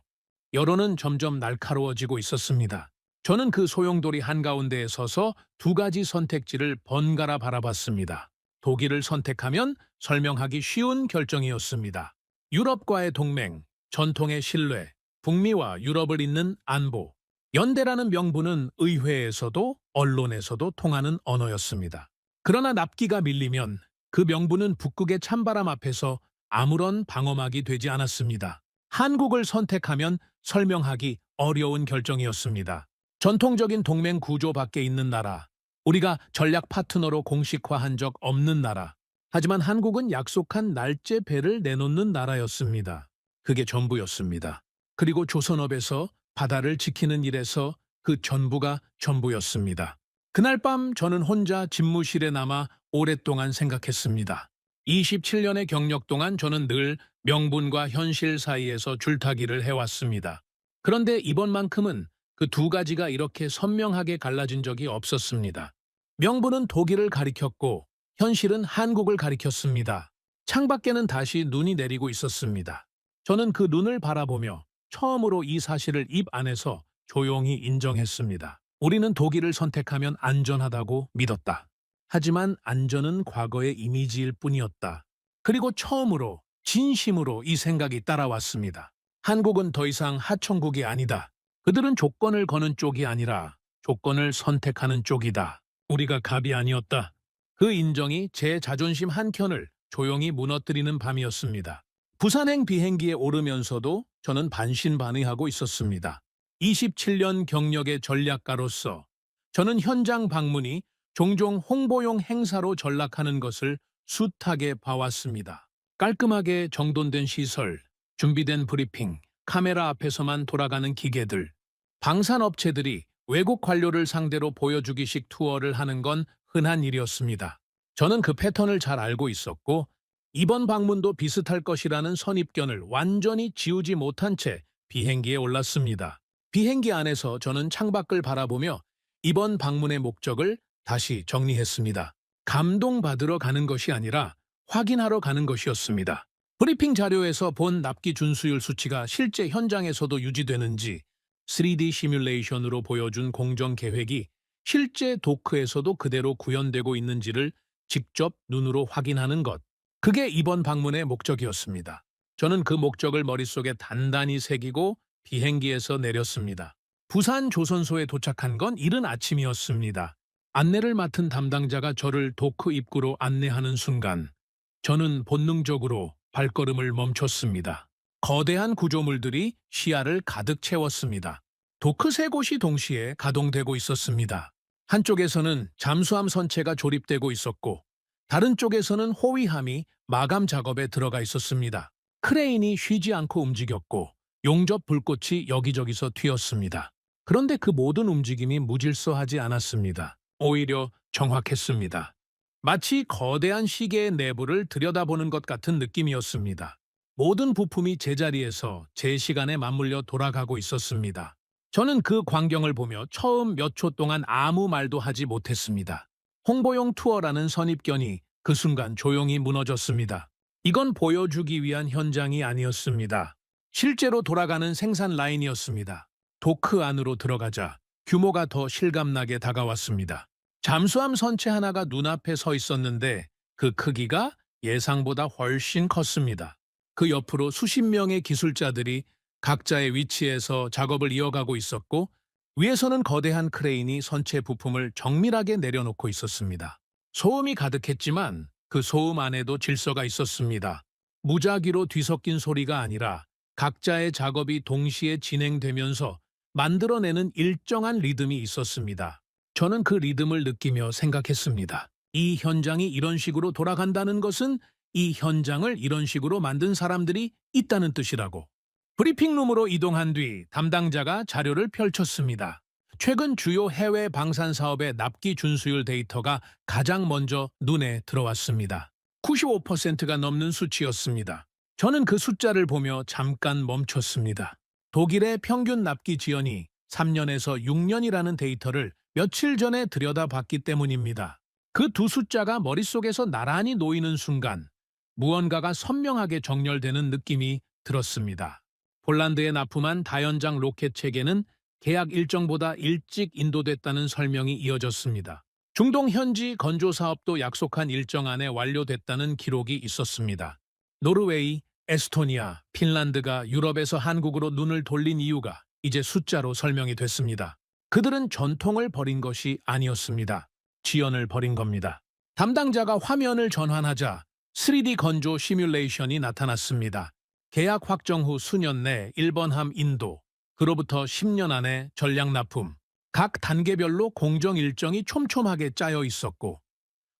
여론은 점점 날카로워지고 있었습니다. 저는 그 소용돌이 한가운데에 서서 두 가지 선택지를 번갈아 바라봤습니다. 독일을 선택하면 설명하기 쉬운 결정이었습니다. 유럽과의 동맹, 전통의 신뢰, 북미와 유럽을 잇는 안보, 연대라는 명분은 의회에서도 언론에서도 통하는 언어였습니다. 그러나 납기가 밀리면 그 명분은 북극의 찬바람 앞에서 아무런 방어막이 되지 않았습니다. 한국을 선택하면 설명하기 어려운 결정이었습니다. 전통적인 동맹 구조 밖에 있는 나라, 우리가 전략 파트너로 공식화한 적 없는 나라, 하지만 한국은 약속한 날짜 배를 내놓는 나라였습니다. 그게 전부였습니다. 그리고 조선업에서 바다를 지키는 일에서 그 전부가 전부였습니다. 그날 밤 저는 혼자 집무실에 남아 오랫동안 생각했습니다. 27년의 경력 동안 저는 늘 명분과 현실 사이에서 줄타기를 해왔습니다. 그런데 이번만큼은 그 두 가지가 이렇게 선명하게 갈라진 적이 없었습니다. 명분은 독일을 가리켰고 현실은 한국을 가리켰습니다. 창밖에는 다시 눈이 내리고 있었습니다. 저는 그 눈을 바라보며 처음으로 이 사실을 입 안에서 조용히 인정했습니다. 우리는 독일을 선택하면 안전하다고 믿었다. 하지만 안전은 과거의 이미지일 뿐이었다. 그리고 처음으로 진심으로 이 생각이 따라왔습니다. 한국은 더 이상 하청국이 아니다. 그들은 조건을 거는 쪽이 아니라 조건을 선택하는 쪽이다. 우리가 갑이 아니었다. 그 인정이 제 자존심 한켠을 조용히 무너뜨리는 밤이었습니다. 부산행 비행기에 오르면서도 저는 반신반의하고 있었습니다. 27년 경력의 전략가로서 저는 현장 방문이 종종 홍보용 행사로 전락하는 것을 숱하게 봐왔습니다. 깔끔하게 정돈된 시설, 준비된 브리핑, 카메라 앞에서만 돌아가는 기계들, 방산업체들이 외국 관료를 상대로 보여주기식 투어를 하는 건 흔한 일이었습니다. 저는 그 패턴을 잘 알고 있었고 이번 방문도 비슷할 것이라는 선입견을 완전히 지우지 못한 채 비행기에 올랐습니다. 비행기 안에서 저는 창밖을 바라보며 이번 방문의 목적을 다시 정리했습니다. 감동받으러 가는 것이 아니라 확인하러 가는 것이었습니다. 브리핑 자료에서 본 납기 준수율 수치가 실제 현장에서도 유지되는지 3D 시뮬레이션으로 보여준 공정 계획이 실제 도크에서도 그대로 구현되고 있는지를 직접 눈으로 확인하는 것. 그게 이번 방문의 목적이었습니다. 저는 그 목적을 머릿속에 단단히 새기고 비행기에서 내렸습니다. 부산 조선소에 도착한 건 이른 아침이었습니다. 안내를 맡은 담당자가 저를 도크 입구로 안내하는 순간 저는 본능적으로 발걸음을 멈췄습니다. 거대한 구조물들이 시야를 가득 채웠습니다. 도크 세 곳이 동시에 가동되고 있었습니다. 한쪽에서는 잠수함 선체가 조립되고 있었고 다른 쪽에서는 호위함이 마감 작업에 들어가 있었습니다. 크레인이 쉬지 않고 움직였고 용접 불꽃이 여기저기서 튀었습니다. 그런데 그 모든 움직임이 무질서하지 않았습니다. 오히려 정확했습니다. 마치 거대한 시계의 내부를 들여다보는 것 같은 느낌이었습니다. 모든 부품이 제자리에서 제 시간에 맞물려 돌아가고 있었습니다. 저는 그 광경을 보며 처음 몇 초 동안 아무 말도 하지 못했습니다. 홍보용 투어라는 선입견이 그 순간 조용히 무너졌습니다. 이건 보여주기 위한 현장이 아니었습니다. 실제로 돌아가는 생산 라인이었습니다. 도크 안으로 들어가자 규모가 더 실감나게 다가왔습니다. 잠수함 선체 하나가 눈앞에 서 있었는데 그 크기가 예상보다 훨씬 컸습니다. 그 옆으로 수십 명의 기술자들이 각자의 위치에서 작업을 이어가고 있었고 위에서는 거대한 크레인이 선체 부품을 정밀하게 내려놓고 있었습니다. 소음이 가득했지만 그 소음 안에도 질서가 있었습니다. 무작위로 뒤섞인 소리가 아니라 각자의 작업이 동시에 진행되면서 만들어내는 일정한 리듬이 있었습니다. 저는 그 리듬을 느끼며 생각했습니다. 이 현장이 이런 식으로 돌아간다는 것은 이 현장을 이런 식으로 만든 사람들이 있다는 뜻이라고. 브리핑룸으로 이동한 뒤 담당자가 자료를 펼쳤습니다. 최근 주요 해외 방산 사업의 납기 준수율 데이터가 가장 먼저 눈에 들어왔습니다. 95%가 넘는 수치였습니다. 저는 그 숫자를 보며 잠깐 멈췄습니다. 독일의 평균 납기 지연이 3년에서 6년이라는 데이터를 며칠 전에 들여다봤기 때문입니다. 그 두 숫자가 머릿속에서 나란히 놓이는 순간 무언가가 선명하게 정렬되는 느낌이 들었습니다. 폴란드에 납품한 다연장 로켓 체계는 계약 일정보다 일찍 인도됐다는 설명이 이어졌습니다. 중동 현지 건조 사업도 약속한 일정 안에 완료됐다는 기록이 있었습니다. 노르웨이, 에스토니아, 핀란드가 유럽에서 한국으로 눈을 돌린 이유가 이제 숫자로 설명이 됐습니다. 그들은 전통을 버린 것이 아니었습니다. 지연을 버린 겁니다. 담당자가 화면을 전환하자 3D 건조 시뮬레이션이 나타났습니다. 계약 확정 후 수년 내 1번 함 인도, 그로부터 10년 안에 전략 납품, 각 단계별로 공정 일정이 촘촘하게 짜여 있었고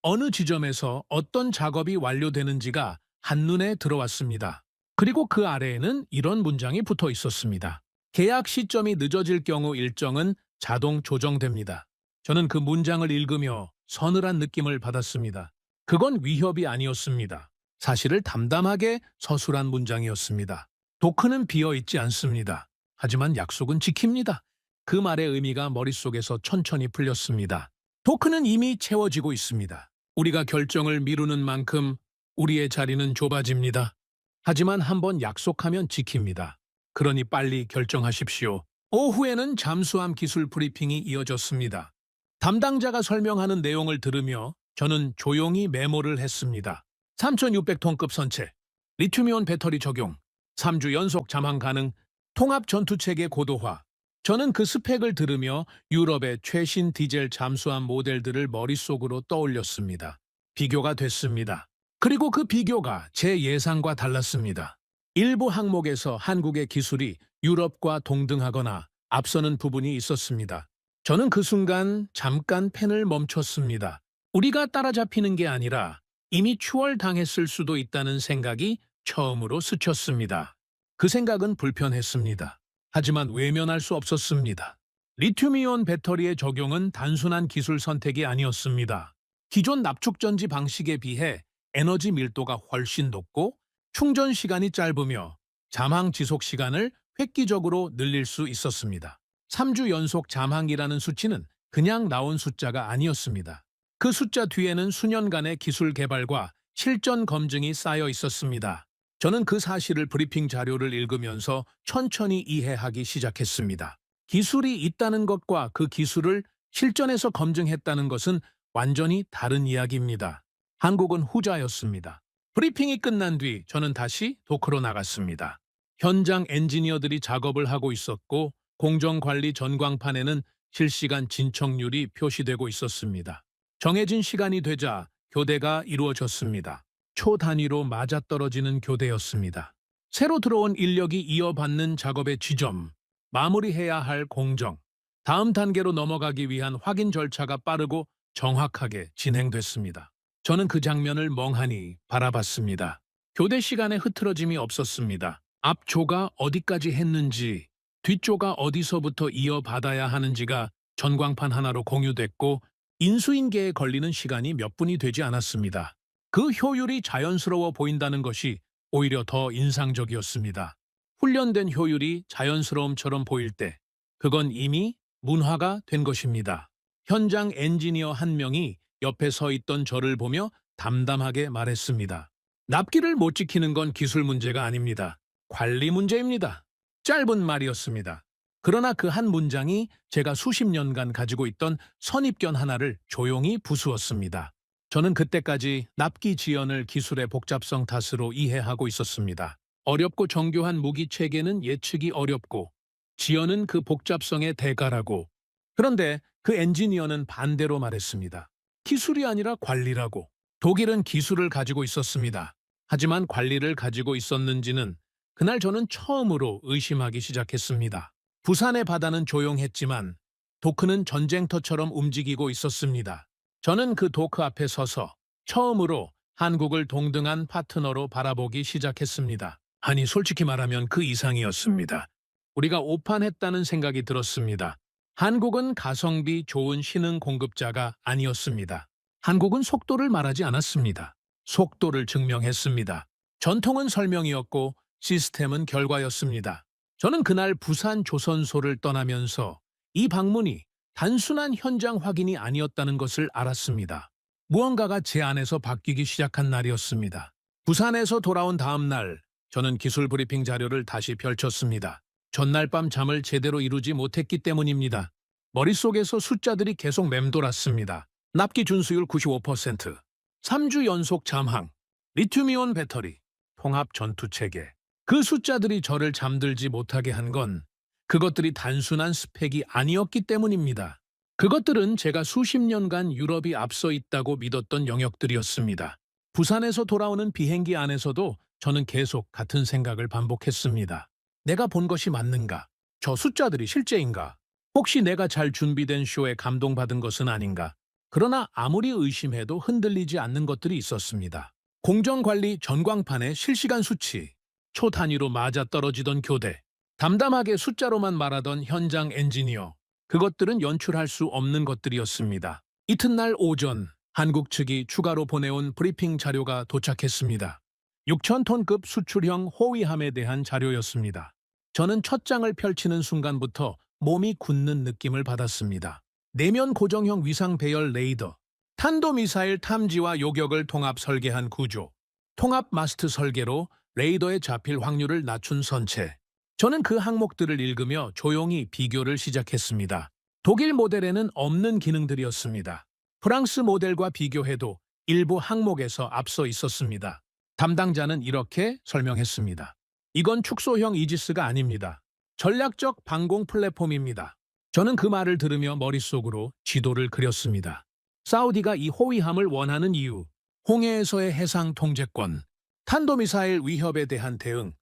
어느 지점에서 어떤 작업이 완료되는지가 한눈에 들어왔습니다. 그리고 그 아래에는 이런 문장이 붙어 있었습니다. 계약 시점이 늦어질 경우 일정은 자동 조정됩니다. 저는 그 문장을 읽으며 서늘한 느낌을 받았습니다. 그건 위협이 아니었습니다. 사실을 담담하게 서술한 문장이었습니다. 도크는 비어있지 않습니다. 하지만 약속은 지킵니다. 그 말의 의미가 머릿속에서 천천히 풀렸습니다. 도크는 이미 채워지고 있습니다. 우리가 결정을 미루는 만큼 우리의 자리는 좁아집니다. 하지만 한번 약속하면 지킵니다. 그러니 빨리 결정하십시오. 오후에는 잠수함 기술 브리핑이 이어졌습니다. 담당자가 설명하는 내용을 들으며 저는 조용히 메모를 했습니다. 3600톤급 선체, 리튬이온 배터리 적용, 3주 연속 잠항 가능, 통합 전투체계 고도화. 저는 그 스펙을 들으며 유럽의 최신 디젤 잠수함 모델들을 머릿속으로 떠올렸습니다. 비교가 됐습니다. 그리고 그 비교가 제 예상과 달랐습니다. 일부 항목에서 한국의 기술이 유럽과 동등하거나 앞서는 부분이 있었습니다. 저는 그 순간 잠깐 펜을 멈췄습니다. 우리가 따라잡히는 게 아니라 이미 추월당했을 수도 있다는 생각이 처음으로 스쳤습니다. 그 생각은 불편했습니다. 하지만 외면할 수 없었습니다. 리튬이온 배터리의 적용은 단순한 기술 선택이 아니었습니다. 기존 납축전지 방식에 비해 에너지 밀도가 훨씬 높고 충전 시간이 짧으며 잠항 지속 시간을 획기적으로 늘릴 수 있었습니다. 3주 연속 잠항이라는 수치는 그냥 나온 숫자가 아니었습니다. 그 숫자 뒤에는 수년간의 기술 개발과 실전 검증이 쌓여 있었습니다. 저는 그 사실을 브리핑 자료를 읽으면서 천천히 이해하기 시작했습니다. 기술이 있다는 것과 그 기술을 실전에서 검증했다는 것은 완전히 다른 이야기입니다. 한국은 후자였습니다. 브리핑이 끝난 뒤 저는 다시 도크로 나갔습니다. 현장 엔지니어들이 작업을 하고 있었고 공정관리 전광판에는 실시간 진척률이 표시되고 있었습니다. 정해진 시간이 되자 교대가 이루어졌습니다. 초 단위로 맞아떨어지는 교대였습니다. 새로 들어온 인력이 이어받는 작업의 지점, 마무리해야 할 공정, 다음 단계로 넘어가기 위한 확인 절차가 빠르고 정확하게 진행됐습니다. 저는 그 장면을 멍하니 바라봤습니다. 교대 시간에 흐트러짐이 없었습니다. 앞조가 어디까지 했는지, 뒷조가 어디서부터 이어받아야 하는지가 전광판 하나로 공유됐고 인수인계에 걸리는 시간이 몇 분이 되지 않았습니다. 그 효율이 자연스러워 보인다는 것이 오히려 더 인상적이었습니다. 훈련된 효율이 자연스러움처럼 보일 때 그건 이미 문화가 된 것입니다. 현장 엔지니어 한 명이 옆에 서 있던 저를 보며 담담하게 말했습니다. 납기를 못 지키는 건 기술 문제가 아닙니다. 관리 문제입니다. 짧은 말이었습니다. 그러나 그 한 문장이 제가 수십 년간 가지고 있던 선입견 하나를 조용히 부수었습니다. 저는 그때까지 납기 지연을 기술의 복잡성 탓으로 이해하고 있었습니다. 어렵고 정교한 무기 체계는 예측이 어렵고 지연은 그 복잡성의 대가라고. 그런데 그 엔지니어는 반대로 말했습니다. 기술이 아니라 관리라고. 독일은 기술을 가지고 있었습니다. 하지만 관리를 가지고 있었는지는 그날 저는 처음으로 의심하기 시작했습니다. 부산의 바다는 조용했지만 도크는 전쟁터처럼 움직이고 있었습니다. 저는 그 도크 앞에 서서 처음으로 한국을 동등한 파트너로 바라보기 시작했습니다. 아니, 솔직히 말하면 그 이상이었습니다. 우리가 오판했다는 생각이 들었습니다. 한국은 가성비 좋은 신흥 공급자가 아니었습니다. 한국은 속도를 말하지 않았습니다. 속도를 증명했습니다. 전통은 설명이었고 시스템은 결과였습니다. 저는 그날 부산 조선소를 떠나면서 이 방문이 단순한 현장 확인이 아니었다는 것을 알았습니다. 무언가가 제 안에서 바뀌기 시작한 날이었습니다. 부산에서 돌아온 다음 날, 저는 기술 브리핑 자료를 다시 펼쳤습니다. 전날 밤 잠을 제대로 이루지 못했기 때문입니다. 머릿속에서 숫자들이 계속 맴돌았습니다. 납기 준수율 95%, 3주 연속 잠항, 리튬이온 배터리, 통합 전투체계. 그 숫자들이 저를 잠들지 못하게 한 건 그것들이 단순한 스펙이 아니었기 때문입니다. 그것들은 제가 수십 년간 유럽이 앞서 있다고 믿었던 영역들이었습니다. 부산에서 돌아오는 비행기 안에서도 저는 계속 같은 생각을 반복했습니다. 내가 본 것이 맞는가? 저 숫자들이 실제인가? 혹시 내가 잘 준비된 쇼에 감동받은 것은 아닌가? 그러나 아무리 의심해도 흔들리지 않는 것들이 있었습니다. 공정관리 전광판의 실시간 수치, 초 단위로 맞아떨어지던 교대, 담담하게 숫자로만 말하던 현장 엔지니어, 그것들은 연출할 수 없는 것들이었습니다. 이튿날 오전, 한국 측이 추가로 보내온 브리핑 자료가 도착했습니다. 6,000톤급 수출형 호위함에 대한 자료였습니다. 저는 첫 장을 펼치는 순간부터 몸이 굳는 느낌을 받았습니다. 내면 고정형 위상 배열 레이더, 탄도미사일 탐지와 요격을 통합 설계한 구조, 통합 마스트 설계로 레이더에 잡힐 확률을 낮춘 선체. 저는 그 항목들을 읽으며 조용히 비교를 시작했습니다. 독일 모델에는 없는 기능들이었습니다. 프랑스 모델과 비교해도 일부 항목에서 앞서 있었습니다. 담당자는 이렇게 설명했습니다. 이건 축소형 이지스가 아닙니다. 전략적 방공 플랫폼입니다. 저는 그 말을 들으며 머릿속으로 지도를 그렸습니다. 사우디가 이 호위함을 원하는 이유, 홍해에서의 해상 통제권, 탄도미사일 위협에 대한 대응,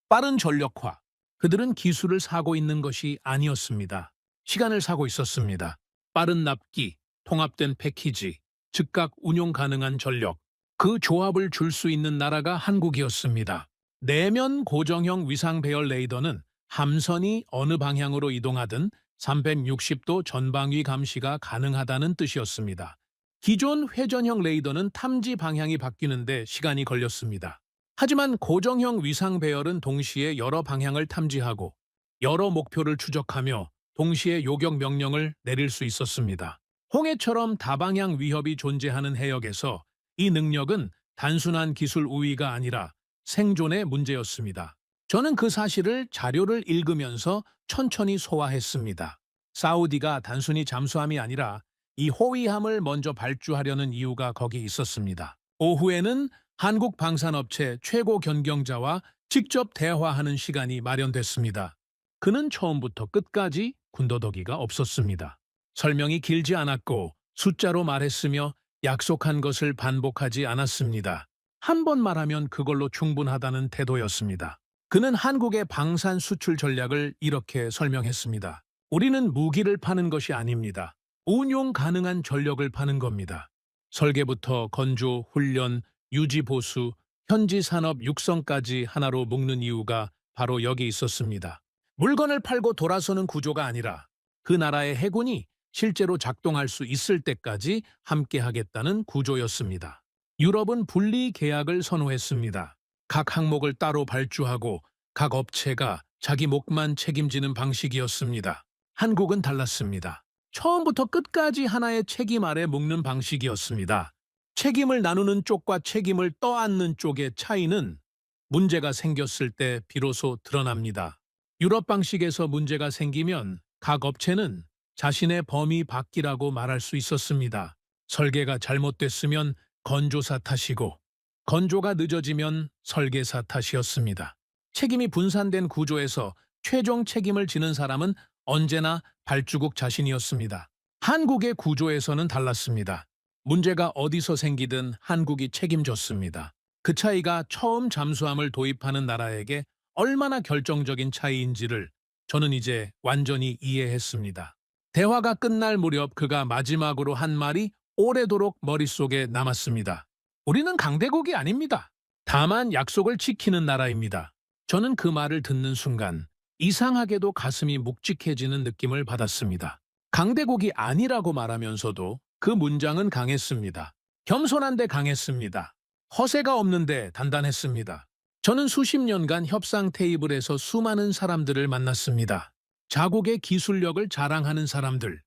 빠른 전력화. 그들은 기술을 사고 있는 것이 아니었습니다. 시간을 사고 있었습니다. 빠른 납기, 통합된 패키지, 즉각 운용 가능한 전력. 그 조합을 줄 수 있는 나라가 한국이었습니다. 내면 고정형 위상 배열 레이더는 함선이 어느 방향으로 이동하든 360도 전방위 감시가 가능하다는 뜻이었습니다. 기존 회전형 레이더는 탐지 방향이 바뀌는데 시간이 걸렸습니다. 하지만 고정형 위상 배열은 동시에 여러 방향을 탐지하고 여러 목표를 추적하며 동시에 요격 명령을 내릴 수 있었습니다. 홍해처럼 다방향 위협이 존재하는 해역에서 이 능력은 단순한 기술 우위가 아니라 생존의 문제였습니다. 저는 그 사실을 자료를 읽으면서 천천히 소화했습니다. 사우디가 단순히 잠수함이 아니라 이 호위함을 먼저 발주하려는 이유가 거기 있었습니다. 오후에는 한국 방산업체 최고 견경자와 직접 대화하는 시간이 마련됐습니다. 그는 처음부터 끝까지 군더더기가 없었습니다. 설명이 길지 않았고 숫자로 말했으며 약속한 것을 반복하지 않았습니다. 한 번 말하면 그걸로 충분하다는 태도였습니다. 그는 한국의 방산 수출 전략을 이렇게 설명했습니다. 우리는 무기를 파는 것이 아닙니다. 운용 가능한 전력을 파는 겁니다. 설계부터 건조, 훈련, 유지 보수, 현지 산업 육성까지 하나로 묶는 이유가 바로 여기 있었습니다. 물건을 팔고 돌아서는 구조가 아니라 그 나라의 해군이 실제로 작동할 수 있을 때까지 함께 하겠다는 구조였습니다. 유럽은 분리 계약을 선호했습니다. 각 항목을 따로 발주하고 각 업체가 자기 몫만 책임지는 방식이었습니다. 한국은 달랐습니다. 처음부터 끝까지 하나의 책임 아래 묶는 방식이었습니다. 책임을 나누는 쪽과 책임을 떠안는 쪽의 차이는 문제가 생겼을 때 비로소 드러납니다. 유럽 방식에서 문제가 생기면 각 업체는 자신의 범위 밖이라고 말할 수 있었습니다. 설계가 잘못됐으면 건조사 탓이고 건조가 늦어지면 설계사 탓이었습니다. 책임이 분산된 구조에서 최종 책임을 지는 사람은 언제나 발주국 자신이었습니다. 한국의 구조에서는 달랐습니다. 문제가 어디서 생기든 한국이 책임졌습니다. 그 차이가 처음 잠수함을 도입하는 나라에게 얼마나 결정적인 차이인지를 저는 이제 완전히 이해했습니다. 대화가 끝날 무렵 그가 마지막으로 한 말이 오래도록 머릿속에 남았습니다. 우리는 강대국이 아닙니다. 다만 약속을 지키는 나라입니다. 저는 그 말을 듣는 순간 이상하게도 가슴이 묵직해지는 느낌을 받았습니다. 강대국이 아니라고 말하면서도 그 문장은 강했습니다. 겸손한데 강했습니다. 허세가 없는데 단단했습니다. 저는 수십 년간 협상 테이블에서 수많은 사람들을 만났습니다. 자국의 기술력을 자랑하는 사람들,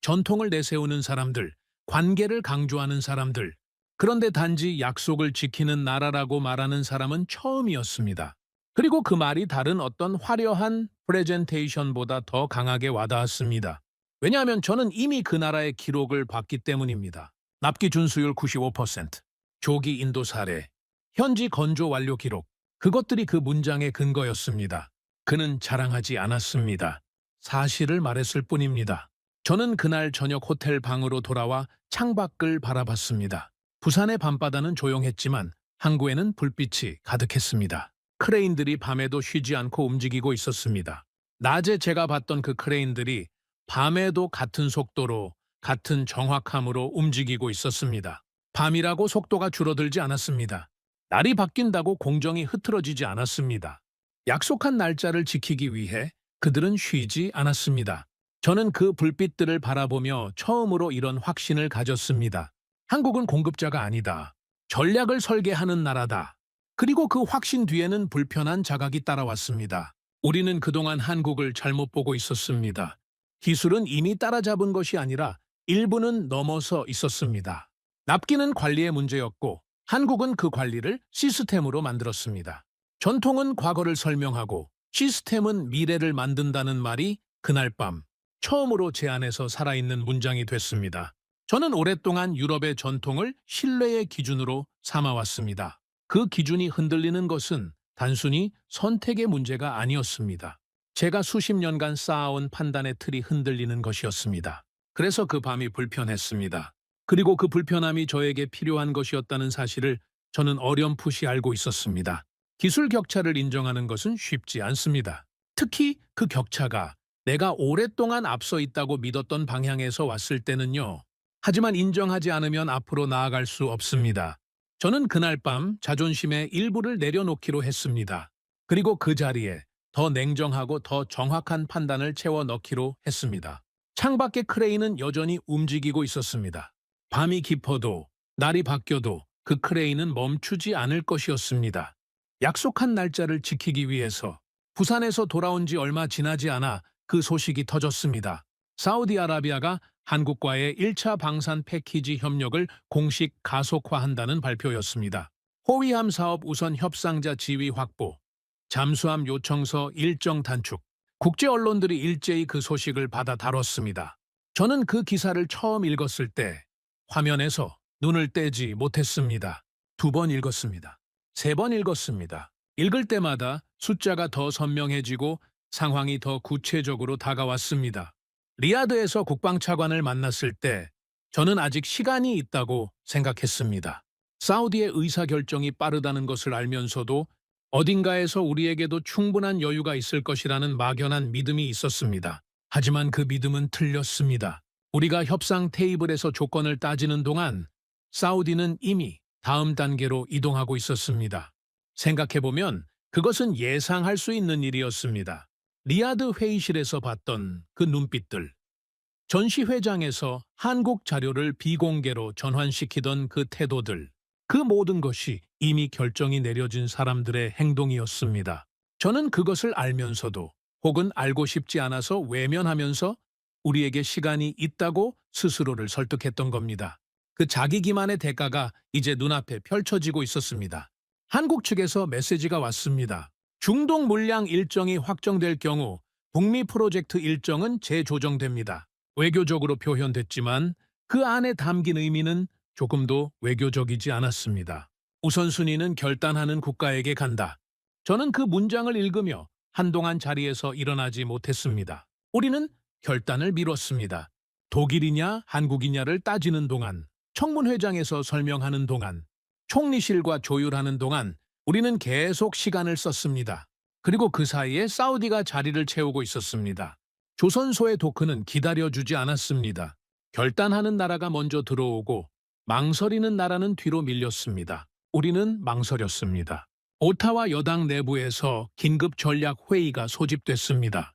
전통을 내세우는 사람들, 관계를 강조하는 사람들, 그런데 단지 약속을 지키는 나라라고 말하는 사람은 처음이었습니다. 그리고 그 말이 다른 어떤 화려한 프레젠테이션보다 더 강하게 와닿았습니다. 왜냐하면 저는 이미 그 나라의 기록을 봤기 때문입니다. 납기 준수율 95%, 조기 인도 사례, 현지 건조 완료 기록, 그것들이 그 문장의 근거였습니다. 그는 자랑하지 않았습니다. 사실을 말했을 뿐입니다. 저는 그날 저녁 호텔 방으로 돌아와 창밖을 바라봤습니다. 부산의 밤바다는 조용했지만 항구에는 불빛이 가득했습니다. 크레인들이 밤에도 쉬지 않고 움직이고 있었습니다. 낮에 제가 봤던 그 크레인들이 밤에도 같은 속도로, 같은 정확함으로 움직이고 있었습니다. 밤이라고 속도가 줄어들지 않았습니다. 날이 바뀐다고 공정이 흐트러지지 않았습니다. 약속한 날짜를 지키기 위해 그들은 쉬지 않았습니다. 저는 그 불빛들을 바라보며 처음으로 이런 확신을 가졌습니다. 한국은 공급자가 아니다. 전략을 설계하는 나라다. 그리고 그 확신 뒤에는 불편한 자각이 따라왔습니다. 우리는 그동안 한국을 잘못 보고 있었습니다. 기술은 이미 따라잡은 것이 아니라 일부는 넘어서 있었습니다. 납기는 관리의 문제였고 한국은 그 관리를 시스템으로 만들었습니다. 전통은 과거를 설명하고 시스템은 미래를 만든다는 말이 그날 밤 처음으로 제 안에서 살아있는 문장이 됐습니다. 저는 오랫동안 유럽의 전통을 신뢰의 기준으로 삼아왔습니다. 그 기준이 흔들리는 것은 단순히 선택의 문제가 아니었습니다. 제가 수십 년간 쌓아온 판단의 틀이 흔들리는 것이었습니다. 그래서 그 밤이 불편했습니다. 그리고 그 불편함이 저에게 필요한 것이었다는 사실을 저는 어렴풋이 알고 있었습니다. 기술 격차를 인정하는 것은 쉽지 않습니다. 특히 그 격차가 내가 오랫동안 앞서 있다고 믿었던 방향에서 왔을 때는요. 하지만 인정하지 않으면 앞으로 나아갈 수 없습니다. 저는 그날 밤 자존심의 일부를 내려놓기로 했습니다. 그리고 그 자리에 더 냉정하고 더 정확한 판단을 채워 넣기로 했습니다. 창밖의 크레인은 여전히 움직이고 있었습니다. 밤이 깊어도 날이 바뀌어도 그 크레인은 멈추지 않을 것이었습니다. 약속한 날짜를 지키기 위해서 부산에서 돌아온 지 얼마 지나지 않아 그 소식이 터졌습니다. 사우디아라비아가 한국과의 1차 방산 패키지 협력을 공식 가속화한다는 발표였습니다. 호위함 사업 우선 협상자 지위 확보, 잠수함 요청서 일정 단축, 국제 언론들이 일제히 그 소식을 받아 다뤘습니다. 저는 그 기사를 처음 읽었을 때 화면에서 눈을 떼지 못했습니다. 2번 읽었습니다. 3번 읽었습니다. 읽을 때마다 숫자가 더 선명해지고 상황이 더 구체적으로 다가왔습니다. 리야드에서 국방차관을 만났을 때 저는 아직 시간이 있다고 생각했습니다. 사우디의 의사결정이 빠르다는 것을 알면서도 어딘가에서 우리에게도 충분한 여유가 있을 것이라는 막연한 믿음이 있었습니다. 하지만 그 믿음은 틀렸습니다. 우리가 협상 테이블에서 조건을 따지는 동안 사우디는 이미 다음 단계로 이동하고 있었습니다. 생각해보면 그것은 예상할 수 있는 일이었습니다. 리야드 회의실에서 봤던 그 눈빛들, 전시회장에서 한국 자료를 비공개로 전환시키던 그 태도들, 그 모든 것이 이미 결정이 내려진 사람들의 행동이었습니다. 저는 그것을 알면서도 혹은 알고 싶지 않아서 외면하면서 우리에게 시간이 있다고 스스로를 설득했던 겁니다. 그 자기 기만의 대가가 이제 눈앞에 펼쳐지고 있었습니다. 한국 측에서 메시지가 왔습니다. 중동 물량 일정이 확정될 경우 북미 프로젝트 일정은 재조정됩니다. 외교적으로 표현됐지만 그 안에 담긴 의미는 조금도 외교적이지 않았습니다. 우선순위는 결단하는 국가에게 간다. 저는 그 문장을 읽으며 한동안 자리에서 일어나지 못했습니다. 우리는 결단을 미뤘습니다. 독일이냐 한국이냐를 따지는 동안, 청문회장에서 설명하는 동안, 총리실과 조율하는 동안 우리는 계속 시간을 썼습니다. 그리고 그 사이에 사우디가 자리를 채우고 있었습니다. 조선소의 도크는 기다려주지 않았습니다. 결단하는 나라가 먼저 들어오고 망설이는 나라는 뒤로 밀렸습니다. 우리는 망설였습니다. 오타와 여당 내부에서 긴급 전략 회의가 소집됐습니다.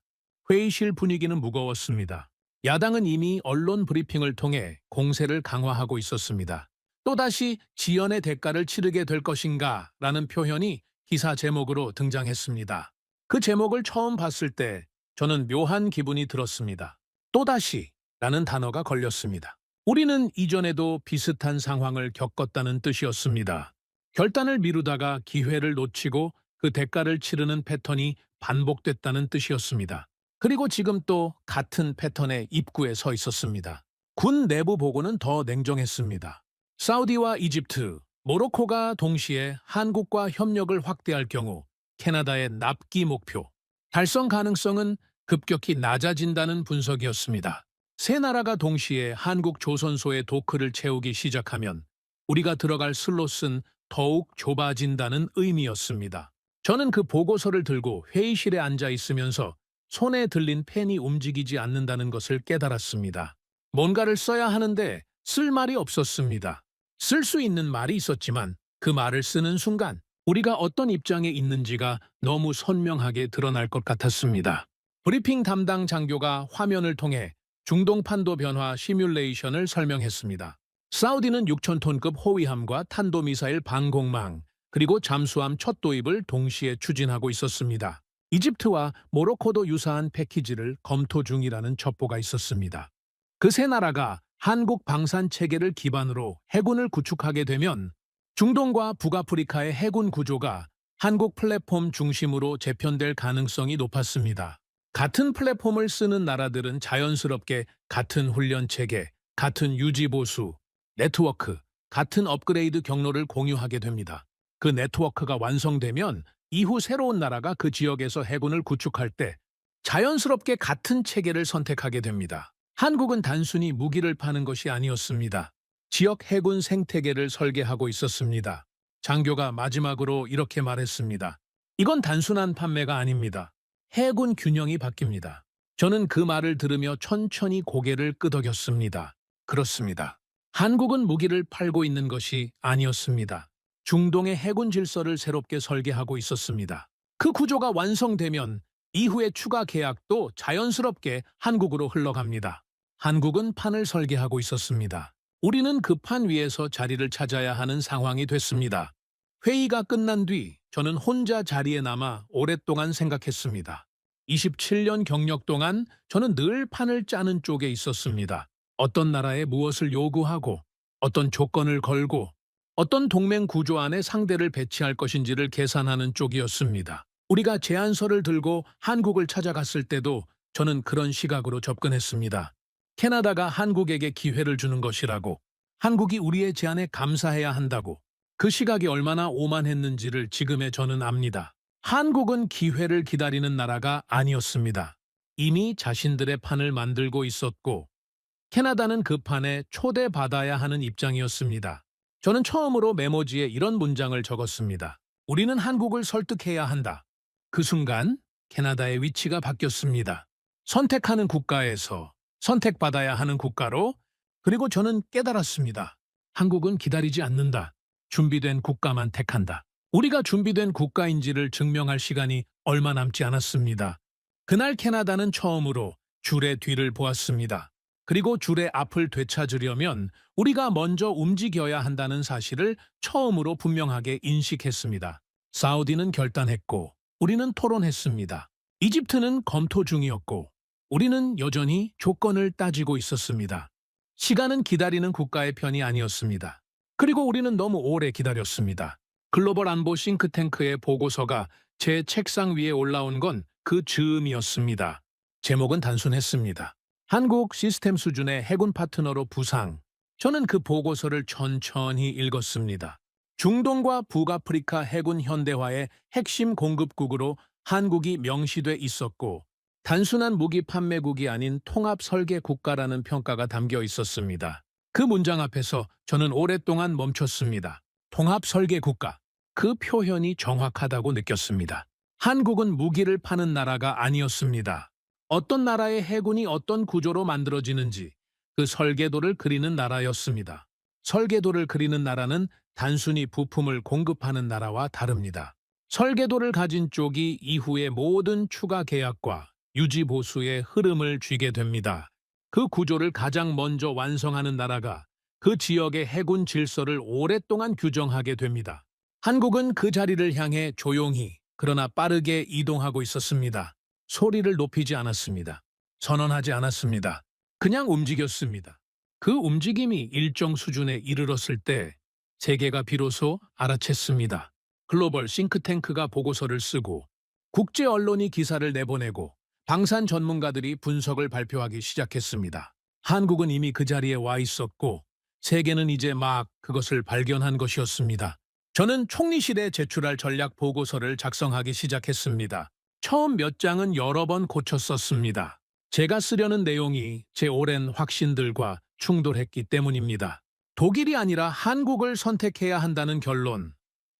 회의실 분위기는 무거웠습니다. 야당은 이미 언론 브리핑을 통해 공세를 강화하고 있었습니다. 또다시 지연의 대가를 치르게 될 것인가 라는 표현이 기사 제목으로 등장했습니다. 그 제목을 처음 봤을 때 저는 묘한 기분이 들었습니다. 또다시 라는 단어가 걸렸습니다. 우리는 이전에도 비슷한 상황을 겪었다는 뜻이었습니다. 결단을 미루다가 기회를 놓치고 그 대가를 치르는 패턴이 반복됐다는 뜻이었습니다. 그리고 지금 또 같은 패턴의 입구에 서 있었습니다. 군 내부 보고는 더 냉정했습니다. 사우디와 이집트, 모로코가 동시에 한국과 협력을 확대할 경우 캐나다의 납기 목표, 달성 가능성은 급격히 낮아진다는 분석이었습니다. 세 나라가 동시에 한국 조선소의 도크를 채우기 시작하면 우리가 들어갈 슬롯은 더욱 좁아진다는 의미였습니다. 저는 그 보고서를 들고 회의실에 앉아 있으면서 손에 들린 펜이 움직이지 않는다는 것을 깨달았습니다. 뭔가를 써야 하는데 쓸 말이 없었습니다. 쓸 수 있는 말이 있었지만 그 말을 쓰는 순간 우리가 어떤 입장에 있는지가 너무 선명하게 드러날 것 같았습니다. 브리핑 담당 장교가 화면을 통해 중동 판도 변화 시뮬레이션을 설명했습니다. 사우디는 6,000톤급 호위함과 탄도미사일 방공망, 그리고 잠수함 첫 도입을 동시에 추진하고 있었습니다. 이집트와 모로코도 유사한 패키지를 검토 중이라는 첩보가 있었습니다. 그 세 나라가 한국 방산 체계를 기반으로 해군을 구축하게 되면 중동과 북아프리카의 해군 구조가 한국 플랫폼 중심으로 재편될 가능성이 높았습니다. 같은 플랫폼을 쓰는 나라들은 자연스럽게 같은 훈련 체계, 같은 유지 보수, 네트워크, 같은 업그레이드 경로를 공유하게 됩니다. 그 네트워크가 완성되면 이후 새로운 나라가 그 지역에서 해군을 구축할 때 자연스럽게 같은 체계를 선택하게 됩니다. 한국은 단순히 무기를 파는 것이 아니었습니다. 지역 해군 생태계를 설계하고 있었습니다. 장교가 마지막으로 이렇게 말했습니다. 이건 단순한 판매가 아닙니다. 해군 균형이 바뀝니다. 저는 그 말을 들으며 천천히 고개를 끄덕였습니다. 그렇습니다. 한국은 무기를 팔고 있는 것이 아니었습니다. 중동의 해군 질서를 새롭게 설계하고 있었습니다. 그 구조가 완성되면 이후의 추가 계약도 자연스럽게 한국으로 흘러갑니다. 한국은 판을 설계하고 있었습니다. 우리는 그 판 위에서 자리를 찾아야 하는 상황이 됐습니다. 회의가 끝난 뒤 저는 혼자 자리에 남아 오랫동안 생각했습니다. 27년 경력 동안 저는 늘 판을 짜는 쪽에 있었습니다. 어떤 나라에 무엇을 요구하고, 어떤 조건을 걸고, 어떤 동맹 구조 안에 상대를 배치할 것인지를 계산하는 쪽이었습니다. 우리가 제안서를 들고 한국을 찾아갔을 때도 저는 그런 시각으로 접근했습니다. 캐나다가 한국에게 기회를 주는 것이라고, 한국이 우리의 제안에 감사해야 한다고, 그 시각이 얼마나 오만했는지를 지금의 저는 압니다. 한국은 기회를 기다리는 나라가 아니었습니다. 이미 자신들의 판을 만들고 있었고, 캐나다는 그 판에 초대받아야 하는 입장이었습니다. 저는 처음으로 메모지에 이런 문장을 적었습니다. 우리는 한국을 설득해야 한다. 그 순간 캐나다의 위치가 바뀌었습니다. 선택하는 국가에서 선택받아야 하는 국가로, 그리고 저는 깨달았습니다. 한국은 기다리지 않는다. 준비된 국가만 택한다. 우리가 준비된 국가인지를 증명할 시간이 얼마 남지 않았습니다. 그날 캐나다는 처음으로 줄의 뒤를 보았습니다. 그리고 줄의 앞을 되찾으려면 우리가 먼저 움직여야 한다는 사실을 처음으로 분명하게 인식했습니다. 사우디는 결단했고 우리는 토론했습니다. 이집트는 검토 중이었고 우리는 여전히 조건을 따지고 있었습니다. 시간은 기다리는 국가의 편이 아니었습니다. 그리고 우리는 너무 오래 기다렸습니다. 글로벌 안보 싱크탱크의 보고서가 제 책상 위에 올라온 건 그 즈음이었습니다. 제목은 단순했습니다. 한국 시스템 수준의 해군 파트너로 부상. 저는 그 보고서를 천천히 읽었습니다. 중동과 북아프리카 해군 현대화의 핵심 공급국으로 한국이 명시돼 있었고 단순한 무기 판매국이 아닌 통합 설계 국가라는 평가가 담겨 있었습니다. 그 문장 앞에서 저는 오랫동안 멈췄습니다. 통합 설계 국가. 그 표현이 정확하다고 느꼈습니다. 한국은 무기를 파는 나라가 아니었습니다. 어떤 나라의 해군이 어떤 구조로 만들어지는지 그 설계도를 그리는 나라였습니다. 설계도를 그리는 나라는 단순히 부품을 공급하는 나라와 다릅니다. 설계도를 가진 쪽이 이후의 모든 추가 계약과 유지 보수의 흐름을 쥐게 됩니다. 그 구조를 가장 먼저 완성하는 나라가 그 지역의 해군 질서를 오랫동안 규정하게 됩니다. 한국은 그 자리를 향해 조용히 그러나 빠르게 이동하고 있었습니다. 소리를 높이지 않았습니다. 선언하지 않았습니다. 그냥 움직였습니다. 그 움직임이 일정 수준에 이르렀을 때 세계가 비로소 알아챘습니다. 글로벌 싱크탱크가 보고서를 쓰고 국제 언론이 기사를 내보내고 방산 전문가들이 분석을 발표하기 시작했습니다. 한국은 이미 그 자리에 와 있었고 세계는 이제 막 그것을 발견한 것이었습니다. 저는 총리실에 제출할 전략 보고서를 작성하기 시작했습니다. 처음 몇 장은 여러 번 고쳐 썼습니다. 제가 쓰려는 내용이 제 오랜 확신들과 충돌했기 때문입니다. 독일이 아니라 한국을 선택해야 한다는 결론,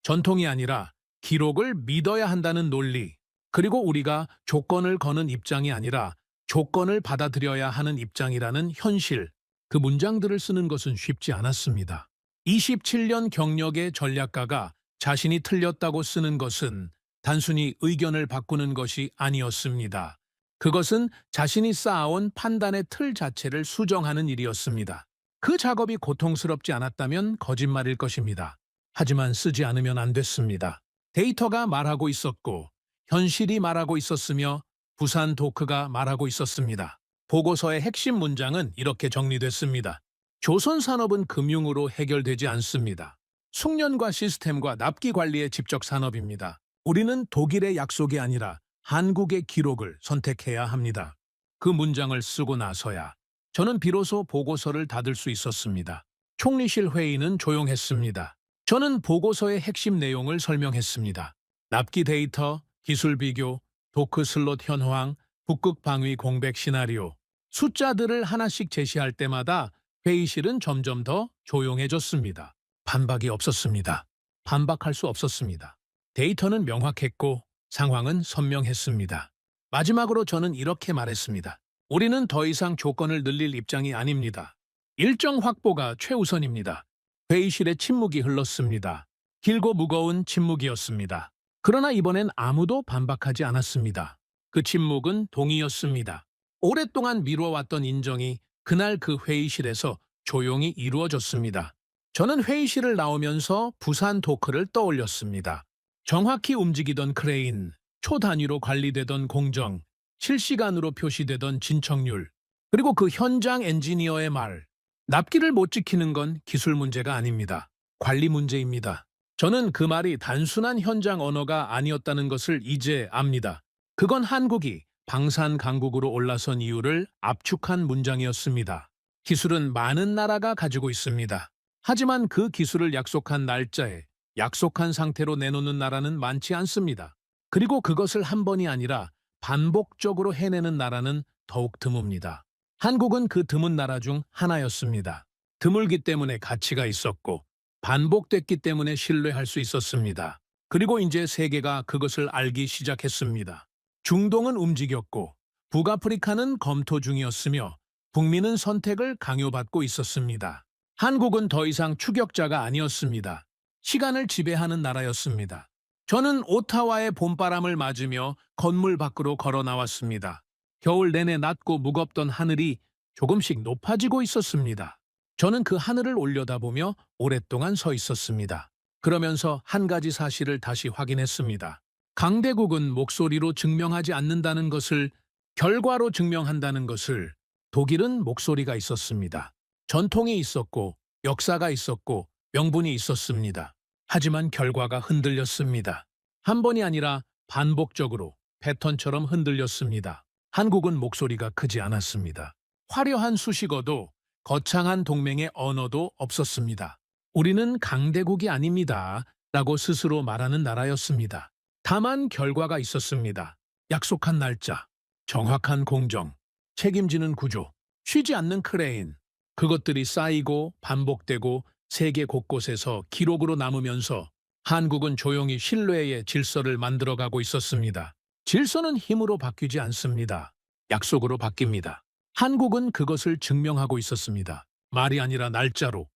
전통이 아니라 기록을 믿어야 한다는 논리, 그리고 우리가 조건을 거는 입장이 아니라 조건을 받아들여야 하는 입장이라는 현실, 그 문장들을 쓰는 것은 쉽지 않았습니다. 27년 경력의 전략가가 자신이 틀렸다고 쓰는 것은 단순히 의견을 바꾸는 것이 아니었습니다. 그것은 자신이 쌓아온 판단의 틀 자체를 수정하는 일이었습니다. 그 작업이 고통스럽지 않았다면 거짓말일 것입니다. 하지만 쓰지 않으면 안 됐습니다. 데이터가 말하고 있었고 현실이 말하고 있었으며 부산 도크가 말하고 있었습니다. 보고서의 핵심 문장은 이렇게 정리됐습니다. 조선 산업은 금융으로 해결되지 않습니다. 숙련과 시스템과 납기 관리의 직접 산업입니다. 우리는 독일의 약속이 아니라 한국의 기록을 선택해야 합니다. 그 문장을 쓰고 나서야 저는 비로소 보고서를 닫을 수 있었습니다. 총리실 회의는 조용했습니다. 저는 보고서의 핵심 내용을 설명했습니다. 납기 데이터, 기술 비교, 도크 슬롯 현황, 북극 방위 공백 시나리오, 숫자들을 하나씩 제시할 때마다 회의실은 점점 더 조용해졌습니다. 반박이 없었습니다. 반박할 수 없었습니다. 데이터는 명확했고 상황은 선명했습니다. 마지막으로 저는 이렇게 말했습니다. 우리는 더 이상 조건을 늘릴 입장이 아닙니다. 일정 확보가 최우선입니다. 회의실에 침묵이 흘렀습니다. 길고 무거운 침묵이었습니다. 그러나 이번엔 아무도 반박하지 않았습니다. 그 침묵은 동의였습니다. 오랫동안 미뤄왔던 인정이 그날 그 회의실에서 조용히 이루어졌습니다. 저는 회의실을 나오면서 부산 도크를 떠올렸습니다. 정확히 움직이던 크레인, 초단위로 관리되던 공정, 실시간으로 표시되던 진척률, 그리고 그 현장 엔지니어의 말. 납기를 못 지키는 건 기술 문제가 아닙니다. 관리 문제입니다. 저는 그 말이 단순한 현장 언어가 아니었다는 것을 이제 압니다. 그건 한국이 방산 강국으로 올라선 이유를 압축한 문장이었습니다. 기술은 많은 나라가 가지고 있습니다. 하지만 그 기술을 약속한 날짜에 약속한 상태로 내놓는 나라는 많지 않습니다. 그리고 그것을 한 번이 아니라 반복적으로 해내는 나라는 더욱 드뭅니다. 한국은 그 드문 나라 중 하나였습니다. 드물기 때문에 가치가 있었고 반복됐기 때문에 신뢰할 수 있었습니다. 그리고 이제 세계가 그것을 알기 시작했습니다. 중동은 움직였고 북아프리카는 검토 중이었으며 북미는 선택을 강요받고 있었습니다. 한국은 더 이상 추격자가 아니었습니다. 시간을 지배하는 나라였습니다. 저는 오타와의 봄바람을 맞으며 건물 밖으로 걸어 나왔습니다. 겨울 내내 낮고 무겁던 하늘이 조금씩 높아지고 있었습니다. 저는 그 하늘을 올려다보며 오랫동안 서 있었습니다. 그러면서 한 가지 사실을 다시 확인했습니다. 강대국은 목소리로 증명하지 않는다는 것을, 결과로 증명한다는 것을. 독일은 목소리가 있었습니다. 전통이 있었고 역사가 있었고 명분이 있었습니다. 하지만 결과가 흔들렸습니다. 한 번이 아니라 반복적으로 패턴처럼 흔들렸습니다. 한국은 목소리가 크지 않았습니다. 화려한 수식어도 거창한 동맹의 언어도 없었습니다. 우리는 강대국이 아닙니다. 라고 스스로 말하는 나라였습니다. 다만 결과가 있었습니다. 약속한 날짜, 정확한 공정, 책임지는 구조, 쉬지 않는 크레인. 그것들이 쌓이고 반복되고 세계 곳곳에서 기록으로 남으면서 한국은 조용히 신뢰의 질서를 만들어가고 있었습니다. 질서는 힘으로 바뀌지 않습니다. 약속으로 바뀝니다. 한국은 그것을 증명하고 있었습니다. 말이 아니라 날짜로,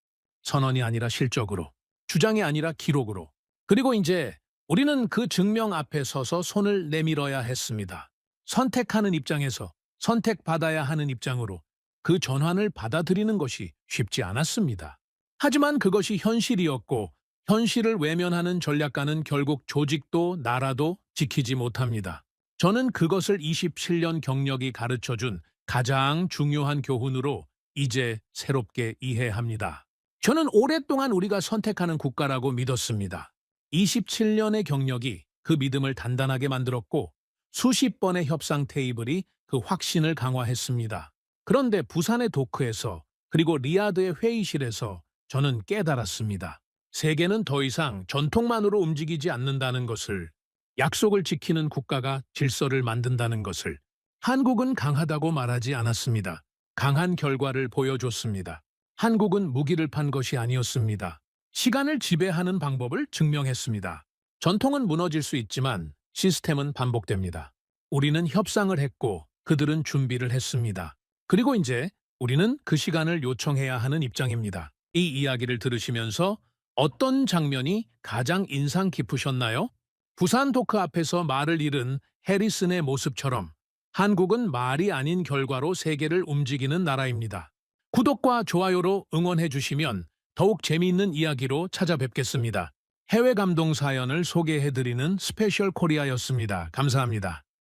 선언이 아니라 실적으로, 주장이 아니라 기록으로. 그리고 이제 우리는 그 증명 앞에 서서 손을 내밀어야 했습니다. 선택하는 입장에서 선택받아야 하는 입장으로 그 전환을 받아들이는 것이 쉽지 않았습니다. 하지만 그것이 현실이었고 현실을 외면하는 전략가는 결국 조직도 나라도 지키지 못합니다. 저는 그것을 27년 경력이 가르쳐준 가장 중요한 교훈으로 이제 새롭게 이해합니다. 저는 오랫동안 우리가 선택하는 국가라고 믿었습니다. 27년의 경력이 그 믿음을 단단하게 만들었고 수십 번의 협상 테이블이 그 확신을 강화했습니다. 그런데 부산의 도크에서 그리고 리야드의 회의실에서 저는 깨달았습니다. 세계는 더 이상 전통만으로 움직이지 않는다는 것을, 약속을 지키는 국가가 질서를 만든다는 것을. 한국은 강하다고 말하지 않았습니다. 강한 결과를 보여줬습니다. 한국은 무기를 판 것이 아니었습니다. 시간을 지배하는 방법을 증명했습니다. 전통은 무너질 수 있지만 시스템은 반복됩니다. 우리는 협상을 했고 그들은 준비를 했습니다. 그리고 이제 우리는 그 시간을 요청해야 하는 입장입니다. 이 이야기를 들으시면서 어떤 장면이 가장 인상 깊으셨나요? 부산 도크 앞에서 말을 잃은 해리슨의 모습처럼 한국은 말이 아닌 결과로 세계를 움직이는 나라입니다. 구독과 좋아요로 응원해 주시면 더욱 재미있는 이야기로 찾아뵙겠습니다. 해외 감동 사연을 소개해드리는 스페셜 코리아였습니다. 감사합니다.